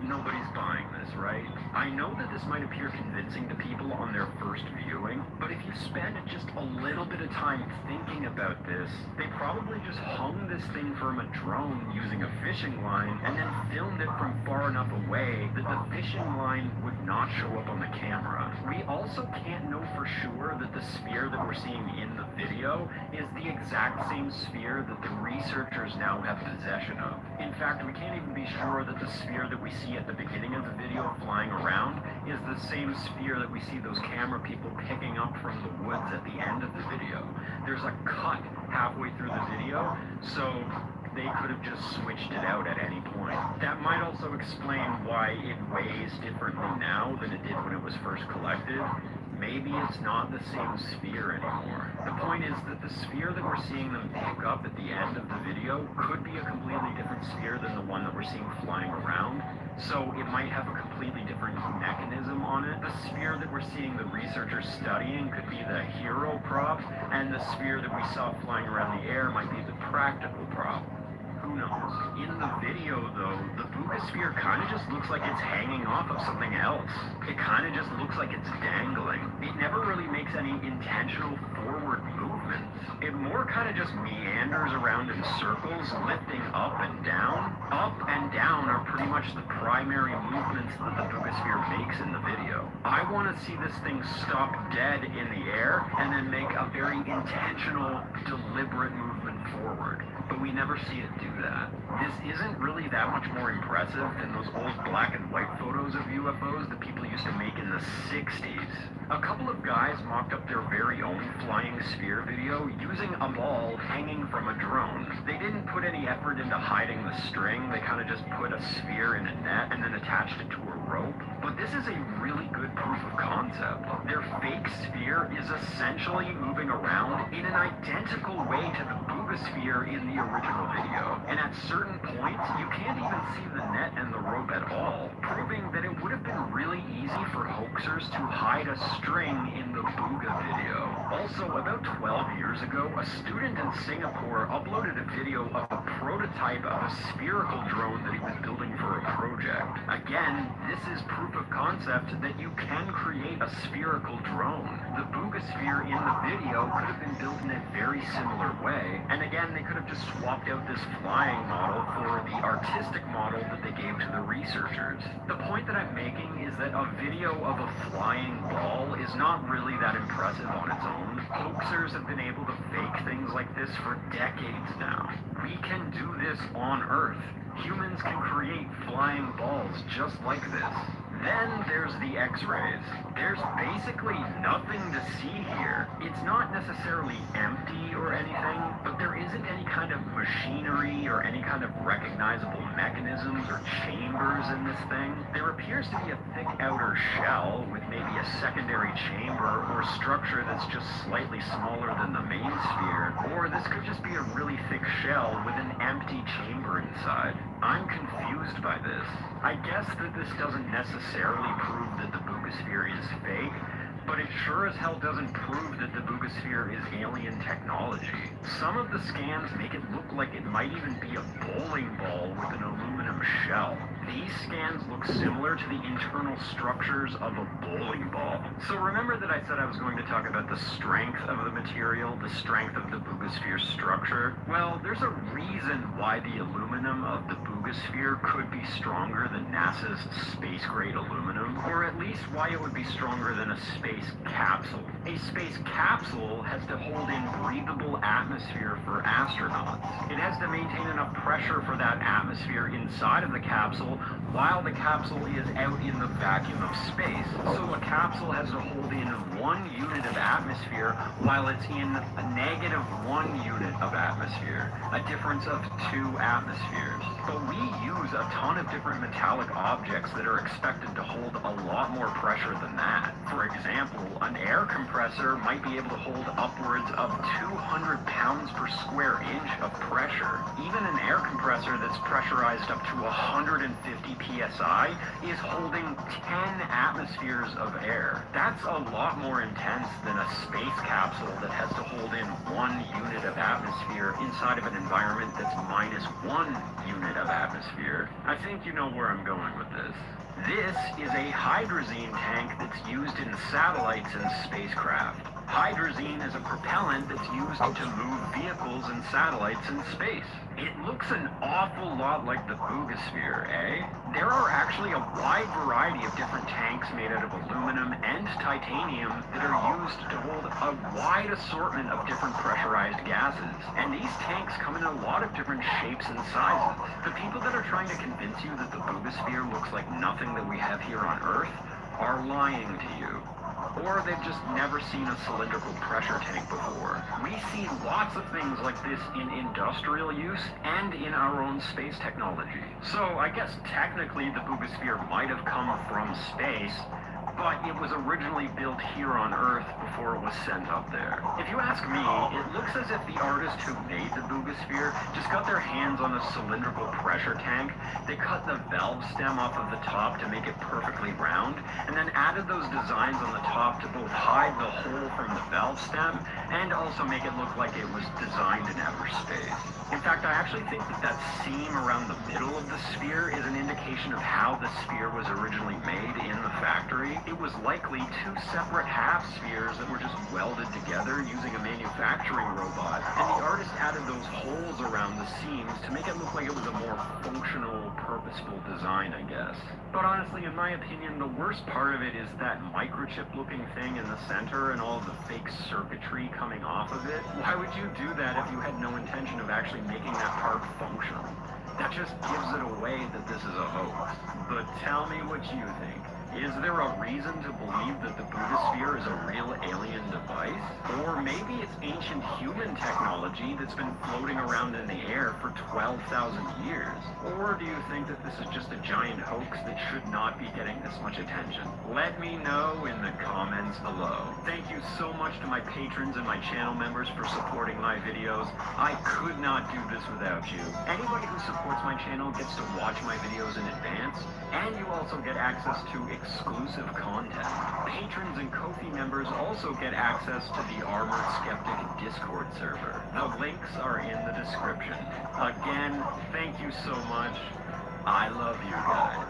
Nobody's buying this, right? I know that this might appear convincing to people on their first viewing, but if you spend just a little bit of time thinking about this, they probably just hung this thing from a drone using a fishing line and then filmed it from far enough away that the fishing line would not show up on the camera. We also can't know for sure that the sphere that we're seeing in the video is the exact same sphere that the researchers now have possession of. In fact, we can't even be sure that the sphere that we see at the beginning of the video flying around is the same sphere that we see those camera people picking up from the woods at the end of the video. There's a cut halfway through the video, so they could have just switched it out at any point. That might also explain why it weighs differently now than it did when it was first collected. Maybe it's not the same sphere anymore. The point is that the sphere that we're seeing them pick up at the end of the video could be a completely different sphere than the one that we're seeing flying around. So it might have a completely different mechanism on it. The sphere that we're seeing the researchers studying could be the hero prop, and the sphere that we saw flying around the air might be the practical prop. Who knows? In the video, though, the Bugosphere kind of just looks like it's hanging off of something else. It kind of just looks like it's dangling. It never really makes any intentional forward movements. It more kind of just meanders around in circles, lifting up and down. Up and down are pretty much the primary movements that the Bugosphere makes in the video. I want to see this thing stop dead in the air and then make a very intentional, deliberate movement forward. But we never see it do that. This isn't really that much more impressive than those old black and white photos of UFOs that people used to make in the 60s. A couple of guys mocked up their very own flying sphere video using a ball hanging from a drone. They didn't put any effort into hiding the string. They kind of just put a sphere in a net and then attached it to a rope. But this is a really good proof of concept. Their fake sphere is essentially moving around in an identical way to the Bugosphere in the original video. And at certain points, you can't even see the net and the rope at all, proving that it would have been really easy for hoaxers to hide a string in the Buga video. Also, about 12 years ago, a student in Singapore uploaded a video of a prototype of a spherical drone that he was building for a project. Again, this is proof of concept that you can create a spherical drone. The Bugosphere in the video could have been built in a very similar way, and again, they could have just swapped out this flying model for the artistic model that they gave to the researchers. The point that I'm making is that a video of a flying ball is not really that impressive on its own. Hoaxers have been able to fake things like this for decades now. We can do this on Earth. Humans can create flying balls just like this. Then there's the X-rays. There's basically nothing to see here. It's not necessarily empty or anything, but there isn't any kind of machinery or any kind of recognizable mechanisms or chambers in this thing. There appears to be a thick outer shell with maybe a secondary chamber or structure that's just slightly smaller than the main sphere, or this could just be a really thick shell with an empty chamber inside. I'm confused by this. I guess that this doesn't necessarily prove that the Bugosphere is fake, but it sure as hell doesn't prove that the Bugosphere is alien technology. Some of the scans make it look like it might even be a bowling ball with an aluminum shell. These scans look similar to the internal structures of a bowling ball. So remember that I said I was going to talk about the strength of the material, the strength of the Bugosphere structure? Well, there's a reason why the aluminum of the Bugosphere could be stronger than NASA's space-grade aluminum, or at least why it would be stronger than a space capsule. A space capsule has to hold in breathable atmosphere for astronauts. It has to maintain enough pressure for that atmosphere inside of the capsule while the capsule is out in the vacuum of space. So a capsule has to hold in 1 unit of atmosphere while it's in a -1 unit of atmosphere, a difference of 2 atmospheres. But we use a ton of different metallic objects that are expected to hold a lot more pressure than that. For example, an air compressor might be able to hold upwards of 200 pounds per square inch of pressure. Even an air compressor that's pressurized up to 150 psi is holding 10 atmospheres of air. That's a lot more intense than a space capsule that has to hold in 1 unit of atmosphere inside of an environment that's -1 unit of atmosphere. I think you know where I'm going with this. This is a hydrazine tank that's used in satellites and spacecraft. Hydrazine is a propellant that's used to move vehicles and satellites in space. It looks an awful lot like the Boogosphere, eh? There are actually a wide variety of different tanks made out of aluminum and titanium that are used to hold a wide assortment of different pressurized gases. And these tanks come in a lot of different shapes and sizes. The people that are trying to convince you that the Boogosphere looks like nothing that we have here on Earth are lying to you. Or they've just never seen a cylindrical pressure tank before. We see lots of things like this in industrial use and in our own space technology. So I guess technically the Boogosphere might have come from space, but it was originally built here on Earth before it was sent up there. If you ask me, it looks as if the artist who made the Boogosphere just got their hands on a cylindrical pressure tank. They cut the valve stem off of the top to make it perfectly round, and then added those designs on the top to both hide the hole from the valve stem and also make it look like it was designed in outer space. In fact, I actually think that that seam around the middle of the sphere is an indication of how the sphere was originally made in the factory. It was likely 2 separate half spheres that were just welded together using a manufacturing robot, and the artist added those holes around the seams to make it look like it was a more functional, purposeful design, I guess. But honestly, in my opinion, the worst part of it is that microchip-looking thing in the center and all of the fake circuitry coming off of it. Why would you do that if you had no intention of actually making that part functional? That just gives it away that this is a hoax. But tell me what you think. Is there a reason to believe that the Boogosphere is a real alien device? Or maybe it's ancient human technology that's been floating around in the air for 12,000 years? Or do you think that this is just a giant hoax that should not be getting this much attention? Let me know in the comments below. Thank you so much to my patrons and my channel members for supporting my videos. I could not do this without you. Anybody who supports my channel gets to watch my videos in advance, and you also get access to exclusive content. Patrons and Ko-fi members also get access to the Armored Skeptic Discord server. The links are in the description. Again, thank you so much. I love you guys.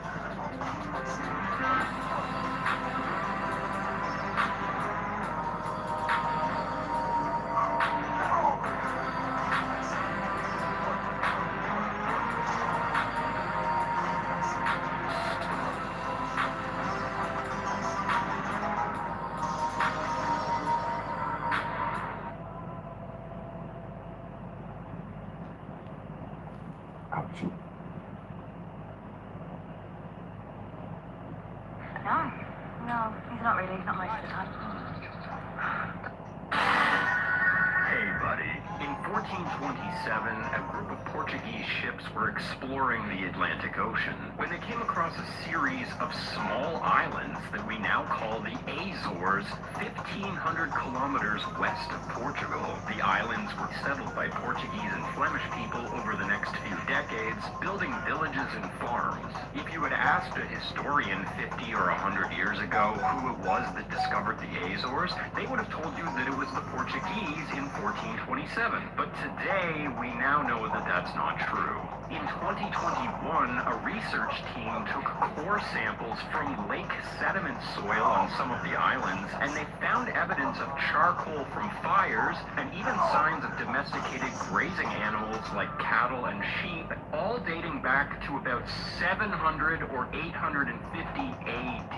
No, he's not really. He's not most of the time. Hey, buddy. In 1427, a group of Portuguese ships were exploring the Atlantic Ocean when they came across a series of small islands that we now call the Azores, 1,500 kilometers west of Portugal. The islands were settled by Portuguese and Flemish people over the next few decades, building villages and farms. If you had asked a historian 50 or 100 years ago who it was that discovered the Azores, they would have told you that it was the Portuguese in 1427. But today, we now know that that's not true. In 2021, a research team took core samples from lake sediment soil on some of the islands, and they found evidence of charcoal from fires and even signs of domesticated grazing animals like cattle and sheep, all dating back to about 700 or 850 AD.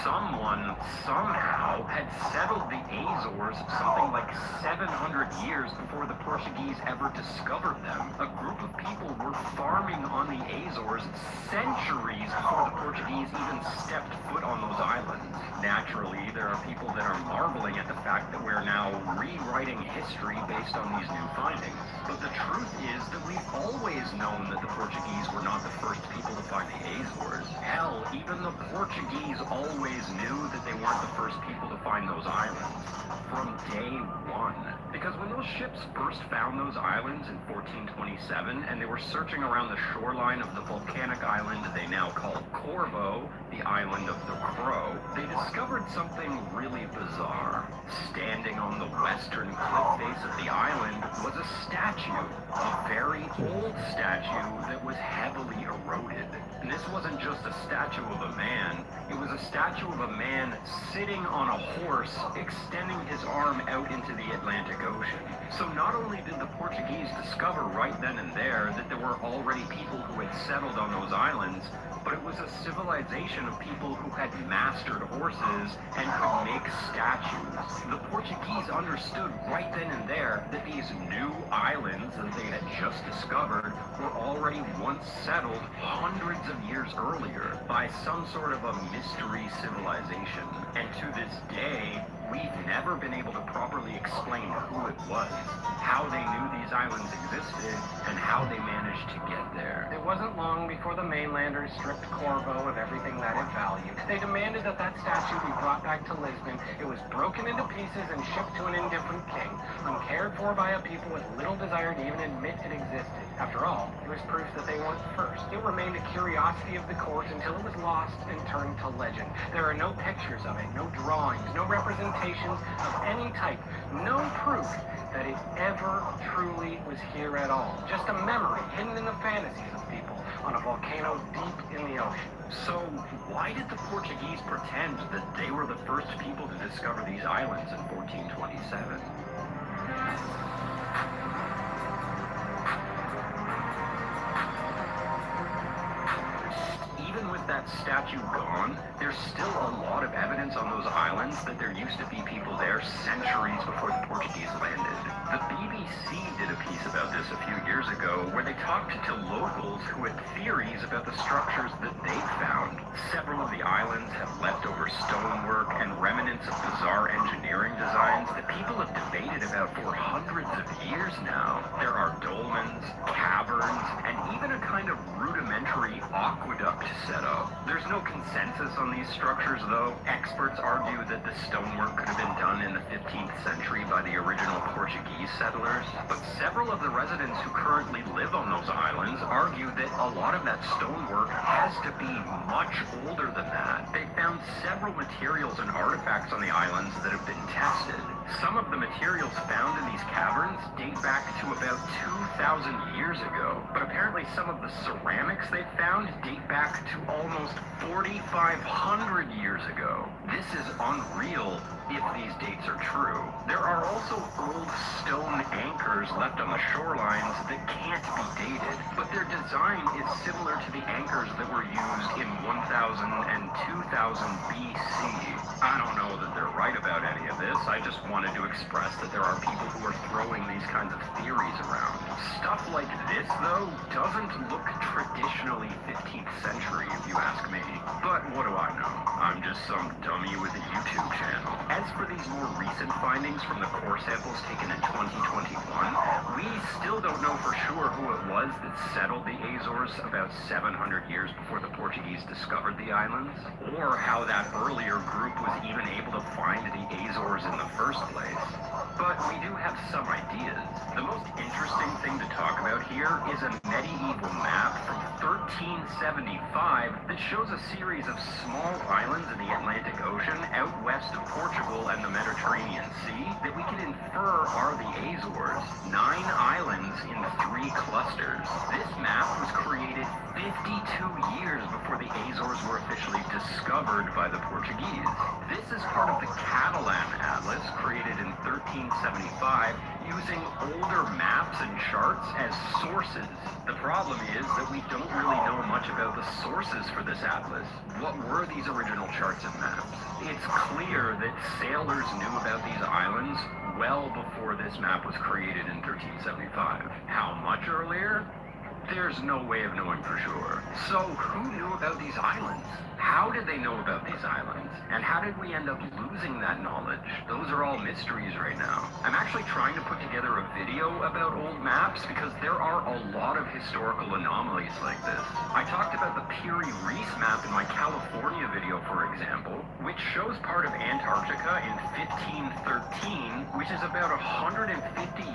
Someone, somehow, had settled the Azores something like 700 years before the Portuguese ever discovered them. A group of people were farming on the Azores centuries before the Portuguese even stepped foot on those islands. Naturally, there are people that are marveling at the fact that we're now rewriting history based on these new findings. But the truth is that we've always known that the Portuguese were not the first people to find the Azores. Hell, even the Portuguese always knew that they weren't the first people to find those islands. From day one. Because when those ships first found those islands in 1427, and they were searching around the shoreline of the volcanic island they now call Corvo, the island of the Crow, they discovered something really bizarre. Standing on the western cliff face of the island was a statue, a very old statue that was heavily eroded. And this wasn't just a statue of a man, it was a statue of a man sitting on a horse, extending his arm out into the Atlantic Ocean. So not only did the Portuguese discover right then and there that there were already people who had settled on those islands, but it was a civilization of people who had mastered horses and could make statues. The Portuguese understood right then and there that these new islands that they had just discovered were already once settled hundreds of years earlier by some sort of a mystery civilization. And to this day, we've never been able to properly explain who it was, how they knew these islands existed, and how they managed to get there. It wasn't long before the mainlanders stripped Corvo of everything that it valued. They demanded that that statue be brought back to Lisbon. It was broken into pieces and shipped to an indifferent king, uncared for by a people with little desire to even admit it existed. After all, it was proof that they weren't first. It remained a curiosity of the court until it was lost and turned to legend. There are no pictures of it, no drawings, no representations of any type, no proof that it ever truly was here at all. Just a memory hidden in the fantasies of people on a volcano deep in the ocean. So why did the Portuguese pretend that they were the first people to discover these islands in 1427? Even with that statue gone, there's still a lot of evidence on those islands that there used to be people there centuries before the Portuguese landed. The BBC did a piece about this a few years ago where they talked to locals who had theories about the structures that they found. Several of the islands have leftover stonework and remnants of bizarre engineering designs that people have debated about for hundreds of years now. There are dolmens, caverns, and even a kind of rudimentary aqueduct setup. There's no consensus on these structures, though. Experts argue that the stonework could have been done in the 15th century by the original Portuguese settlers, but several of the residents who currently live on those islands argue that a lot of that stonework has to be much older than that. They found several materials and artifacts on the islands that have been tested. Some of the materials found in these caverns date back to about 2,000 years ago, but apparently some of the ceramics they found date back to almost 4,500 years ago. This is unreal if these dates are true. There are also old stone anchors left on the shorelines that can't be dated, but their design is similar to the anchors that were used in 1000 and 2000 BC. I don't know that they're right about any of this. I just wanted to express that there are people who are throwing these kinds of theories around. Stuff like this, though, doesn't look traditionally 15th century, if you ask me. But what do I know? I'm just some dummy with a YouTube channel. As for these more recent findings from the core samples taken in 2021, we still don't know for sure who it was that settled the Azores about 700 years before the Portuguese discovered the islands, or how that earlier group was even able to find the Azores in the first place. But we do have some ideas. The most interesting thing to talk about here is a medieval map from 1375 that shows a series of small islands in the Atlantic Ocean out west of Portugal and the Mediterranean Sea that we can infer are the Azores. 9 islands in 3 clusters. This map was created 52 years before the Azores were officially discovered by the Portuguese. This is part of the Catalan Atlas, created in 1375, using older maps and charts as sources. The problem is that we don't really know much about the sources for this atlas. What were these original charts and maps? It's clear that sailors knew about these islands well before this map was created in 1375. How much earlier? There's no way of knowing for sure. So who knew about these islands? How did they know about these islands? And how did we end up losing that knowledge? Those are all mysteries right now. I'm actually trying to put together a video about old maps because there are a lot of historical anomalies like this. I talked about the Peary Reese map in my California video, for example, which shows part of Antarctica in 1513, which is about 150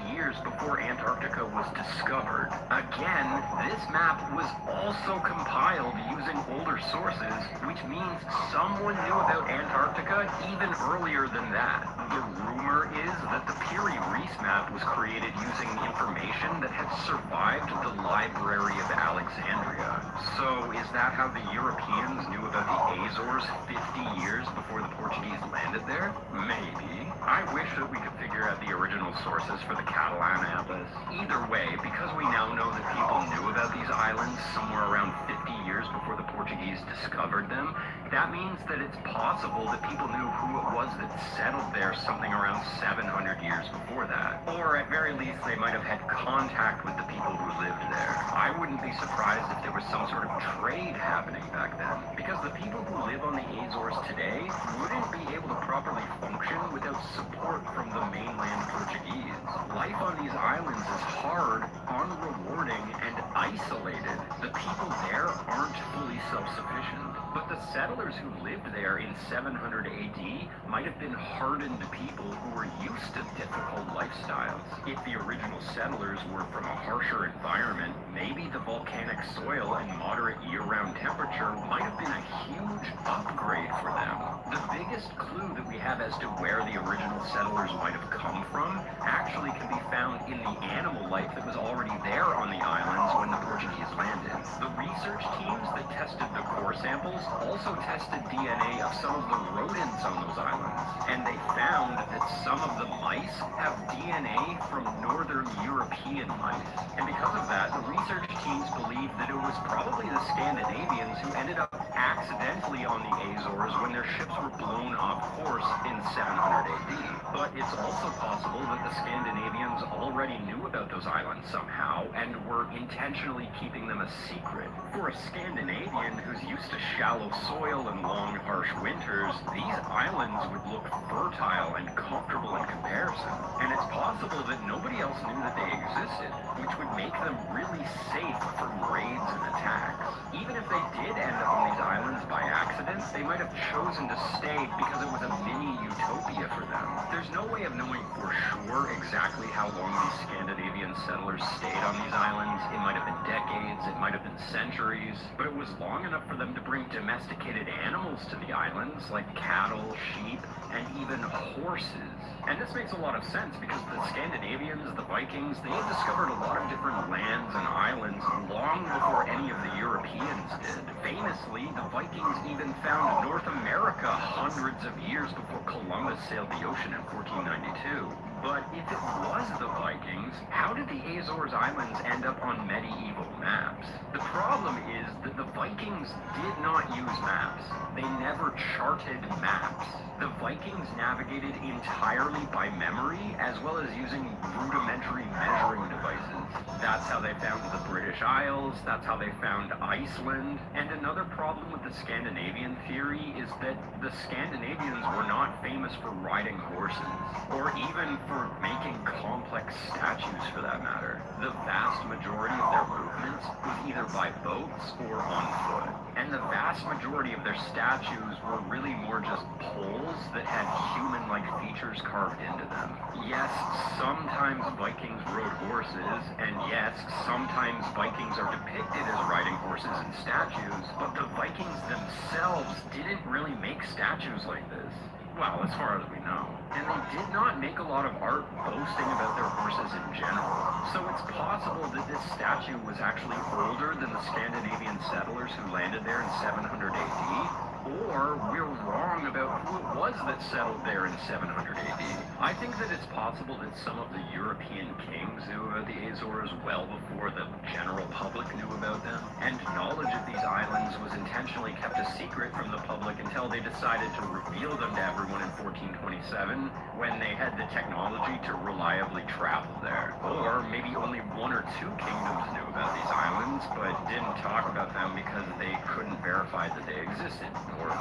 years before Antarctica was discovered. Again, this map was also compiled using older sources, which means someone knew about Antarctica even earlier than that. The rumor is that the Peary Reese map was created using information that had survived the Library of Alexandria. So is that how the Europeans knew about the Azores 50 years before the Portuguese landed there? Maybe. I wish that we could figure out the original sources for the Catalan Atlas. Either way, because we now know that people knew about these islands somewhere around 50 years before the Portuguese discovered them, that means that it's possible that people knew who it was that settled there something around 700 years before that. Or at very least, they might have had contact with the people who lived there. I wouldn't be surprised if there was some sort of trade happening back then, because the people who live on the Azores today wouldn't be able to properly function without support from the mainland Portuguese. Life on these islands is hard, unrewarding, and isolated. The people there aren't fully self-sufficient. But the settlers who lived there in 700 AD might have been hardened people who were used to difficult lifestyles. If the original settlers were from a harsher environment, maybe the volcanic soil and moderate year-round temperature might have been a huge upgrade for them. The biggest clue that we have as to where the original settlers might have come from actually can be found in the animal life that was already there on the islands when the Portuguese landed. The research teams that tested the core samples also tested DNA of some of the rodents on those islands, and they found that some of the mice have DNA from northern European mice. And because of that, the research teams believe that it was probably the Scandinavians who ended up accidentally on the Azores when their ships were blown off course in 700 AD. But it's also possible that the Scandinavians already knew about those islands somehow and were intentionally keeping them a secret. For a Scandinavian who's used to shallow soil and long, harsh winters, these islands would look fertile and comfortable in comparison. And it's possible that nobody else knew that they existed, which would make them really safe from raids and attacks. Even if they did end up on these islands by accident, they might have chosen to stay because it was a mini utopia for them. There's no way of knowing for sure exactly how long these Scandinavian settlers stayed on these islands. It might have been decades, it might have been centuries, but it was long enough for them to bring domesticated animals to the islands, like cattle, sheep, and even horses. And this makes a lot of sense because the Scandinavians, the Vikings, they had discovered a lot of different lands and islands long before any of the Europeans did. Famously, the Vikings even found North America hundreds of years before Columbus sailed the ocean in 1492. But if it was the Vikings, how did the Azores Islands end up on medieval maps? The problem is that the Vikings did not use maps. They never charted maps. The Vikings navigated entirely by memory, as well as using rudimentary measuring devices. That's how they found the British Isles, that's how they found Iceland. And another problem with the Scandinavian theory is that the Scandinavians were not famous for riding horses, or even for making complex statues for that matter. The vast majority of their movements was either by boats or on foot. And the vast majority of their statues were really more just poles that had human-like features carved into them. Yes, sometimes Vikings rode horses, and yes, sometimes Vikings are depicted as riding horses in statues, but the Vikings themselves didn't really make statues like this. Well, as far as we know. And they did not make a lot of art boasting about their horses in general. So it's possible that this statue was actually older than the Scandinavian settlers who landed there in 700 AD. or we're wrong about who it was that settled there in 700 AD. I think that it's possible that some of the European kings knew about the Azores well before the general public knew about them, and knowledge of these islands was intentionally kept a secret from the public until they decided to reveal them to everyone in 1427 when they had the technology to reliably travel there. Or maybe only one or two kingdoms knew about these islands, but didn't talk about them because they couldn't verify that they existed, or,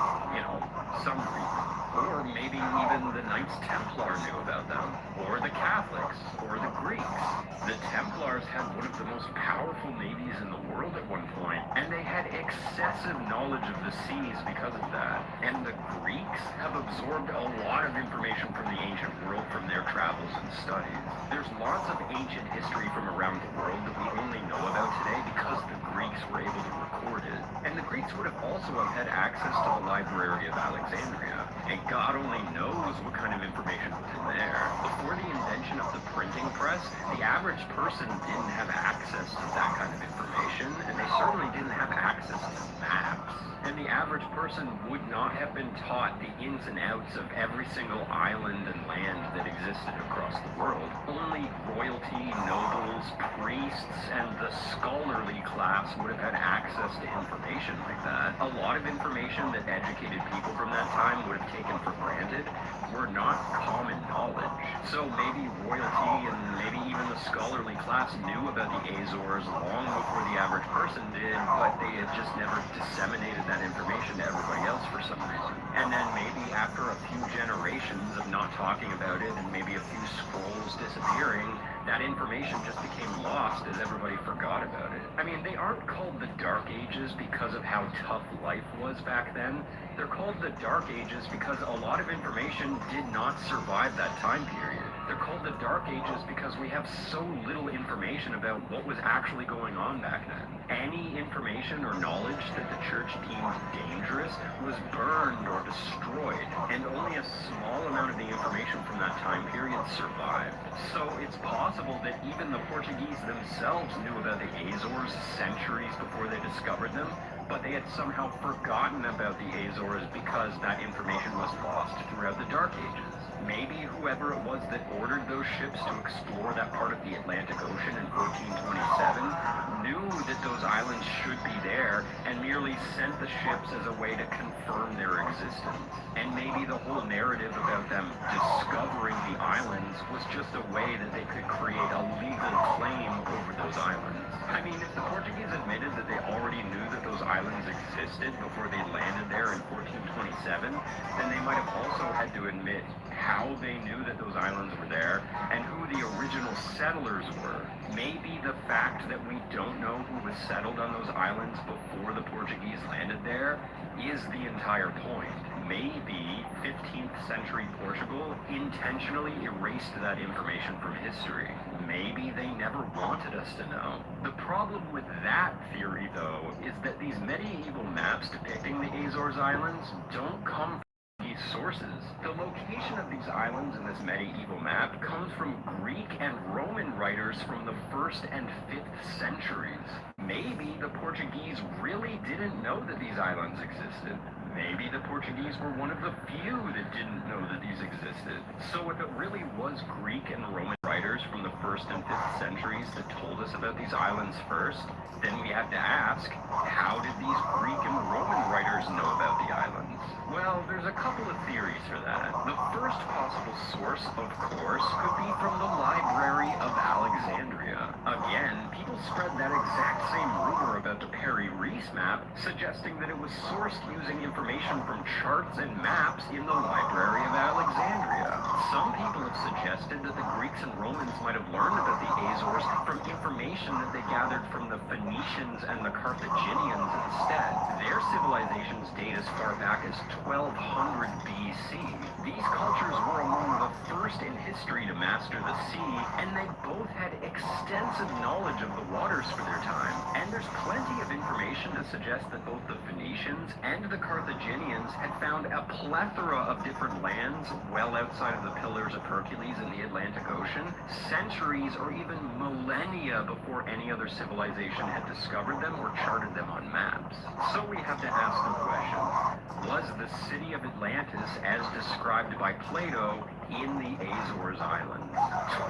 some reason. Or maybe even the Knights Templar knew about them, or the Catholics, or the Greeks. The Templars had one of the most powerful navies in the world at one point, and they had excessive knowledge of the seas because of that. And the Greeks have absorbed a lot of information from the ancient world from their travels and studies. There's lots of ancient history from around the world that we only know about today because the Greeks were able to record it. And the Greeks would have also had access to the Library of Alexandria. And God only knows what kind of information was in there. Before the invention of the printing press, the average person didn't have access to that kind of information, and they certainly didn't have access to maps. And the average person would not have been taught the ins and outs of every single island and land that existed across the world. Only royalty, nobles, priests, and the scholarly class would have had access to information like that. A lot of information that educated people from that time would have taken for granted were not common knowledge. So maybe royalty and maybe even the scholarly class knew about the Azores long before the average person did, but they had just never disseminated that information to everybody else for some reason. And then maybe after a few generations of not talking about it and maybe a few scrolls disappearing, that information just became lost as everybody forgot about it. I mean, they aren't called the Dark Ages because of how tough life was back then. They're called the Dark Ages because a lot of information did not survive that time period. They're called the Dark Ages because we have so little information about what was actually going on back then. Any information or knowledge that the church deemed dangerous was burned or destroyed, and only a small amount of the information from that time period survived. So it's possible that even the Portuguese themselves knew about the Azores centuries before they discovered them, but they had somehow forgotten about the Azores because that information was lost throughout the Dark Ages. Maybe whoever it was that ordered those ships to explore that part of the Atlantic Ocean in 1427 knew that those islands should be there and merely sent the ships as a way to confirm their existence. And maybe the whole narrative about them discovering the islands was just a way that they could create a legal claim over those islands. I mean, if the Portuguese admitted that they already knew that those islands existed before they landed there in 1427, then they might have also had to admit how they knew that those islands were there and who the original settlers were. Maybe the fact that we don't know who was settled on those islands before the Portuguese landed there is the entire point. Maybe 15th century Portugal intentionally erased that information from history. Maybe they never wanted us to know. The problem with that theory, though, is that these medieval maps depicting the Azores Islands don't come from these sources. The location of these islands in this medieval map comes from Greek and Roman writers from the 1st and 5th centuries. Maybe the Portuguese really didn't know that these islands existed. Maybe the Portuguese were one of the few that didn't know that these existed. So if it really was Greek and Roman writers from the 1st and 5th centuries that told us about these islands first, then we have to ask, how did these Greek and Roman writers know about the islands? Well, there's a couple of theories for that. The first possible source, of course, could be from the Library of Alexandria. Again, people spread that exact same rumor about the Perry-Reese map, suggesting that it was sourced using information from charts and maps in the Library of Alexandria. Some people have suggested that the Greeks and Romans might have learned about the Azores from information that they gathered from the Phoenicians and the Carthaginians instead. Their civilizations date as far back as 1200 BC. These cultures were among the first in history to master the sea, and they both had extensive knowledge of the waters for their time. And there's plenty of information to suggest that both the Phoenicians and the Carthaginians had found a plethora of different lands well outside of the Pillars of Hercules in the Atlantic Ocean, centuries or even millennia before any other civilization had discovered them or charted them on maps. So we have to ask the question, was the city of Atlantis as described by Plato in the Azores Islands.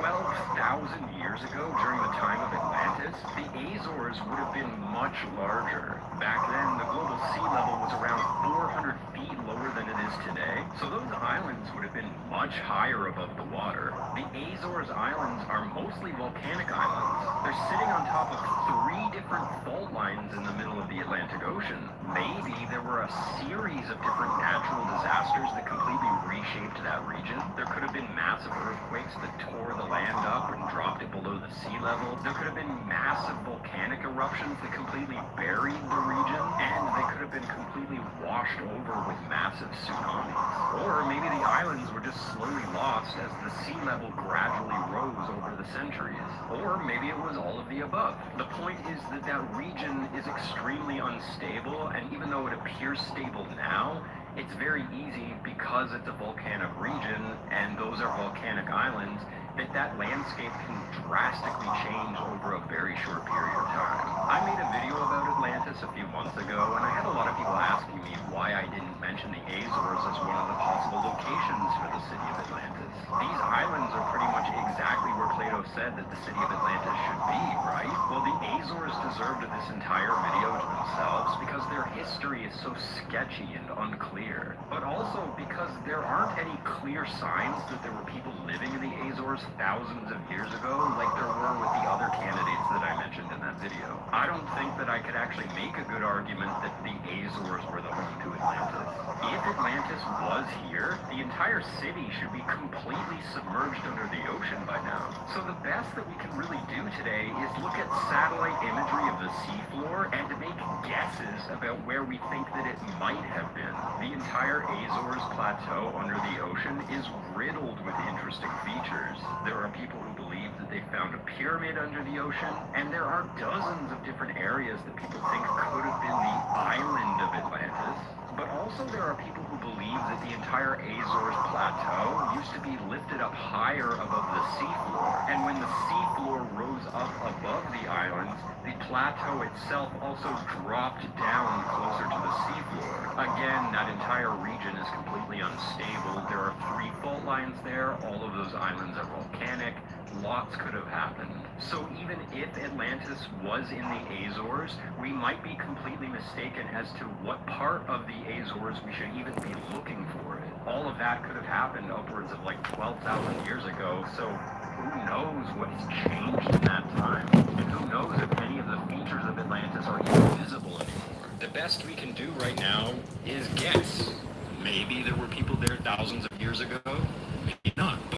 12,000 years ago, during the time of Atlantis, the Azores would have been much larger. Back then, the global sea level was around 400 feet lower than it is today, so those islands would have been much higher above the water. The Azores Islands are mostly volcanic islands. They're sitting on top of 3 different fault lines in the middle of the Atlantic Ocean. Maybe there were a series of different natural disasters that completely reshaped that region. There could have been massive earthquakes that tore the land up and dropped it below the sea level. There could have been massive volcanic eruptions that completely buried the region, and they could have been completely washed over with massive tsunamis. Or maybe the islands were just slowly lost as the sea level gradually rose over the centuries. Or maybe it was all of the above. The point is that that region is extremely unstable, and even though it appears stable now, it's very easy, because it's a volcanic region and those are volcanic islands, that landscape can drastically change over a very short period of time. I made a video about Atlantis a few months ago, and I had a lot of people asking me why I didn't mention the Azores as one of the possible locations for the city of Atlantis. These islands are pretty much exactly where Plato said that the city of Atlantis should be, right? Well, the Azores deserved this entire video to themselves because their history is so sketchy and unclear, but also because there aren't any clear signs that there were people living in the Azores thousands of years ago like there were with the other candidates that I mentioned in that video. I don't think that I could actually make a good argument that the Azores were the home to Atlantis. If Atlantis was here, the entire city should be completely submerged under the ocean by now. So the best that we can really do today is look at satellite imagery of the seafloor and to make guesses about where we think that it might have been. The entire Azores plateau under the ocean is riddled with interesting features. There are people who believe that they found a pyramid under the ocean, and there are dozens of different areas that people think could have been the island of Atlantis. But also there are people who believe that the entire Azores plateau used to be lifted up higher above the seafloor, and when the seafloor rose up above the islands, the plateau itself also dropped down closer to the seafloor. Again, that entire region is completely unstable. There are 3 fault lines there. All of those islands are volcanic. Lots could have happened. So even if Atlantis was in the Azores, we might be completely mistaken as to what part of the Azores we should even be looking for it. All of that could have happened upwards of like 12,000 years ago, so who knows what's changed in that time? And who knows if any of the features of Atlantis are even visible anymore? The best we can do right now is guess. Maybe there were people there thousands of years ago.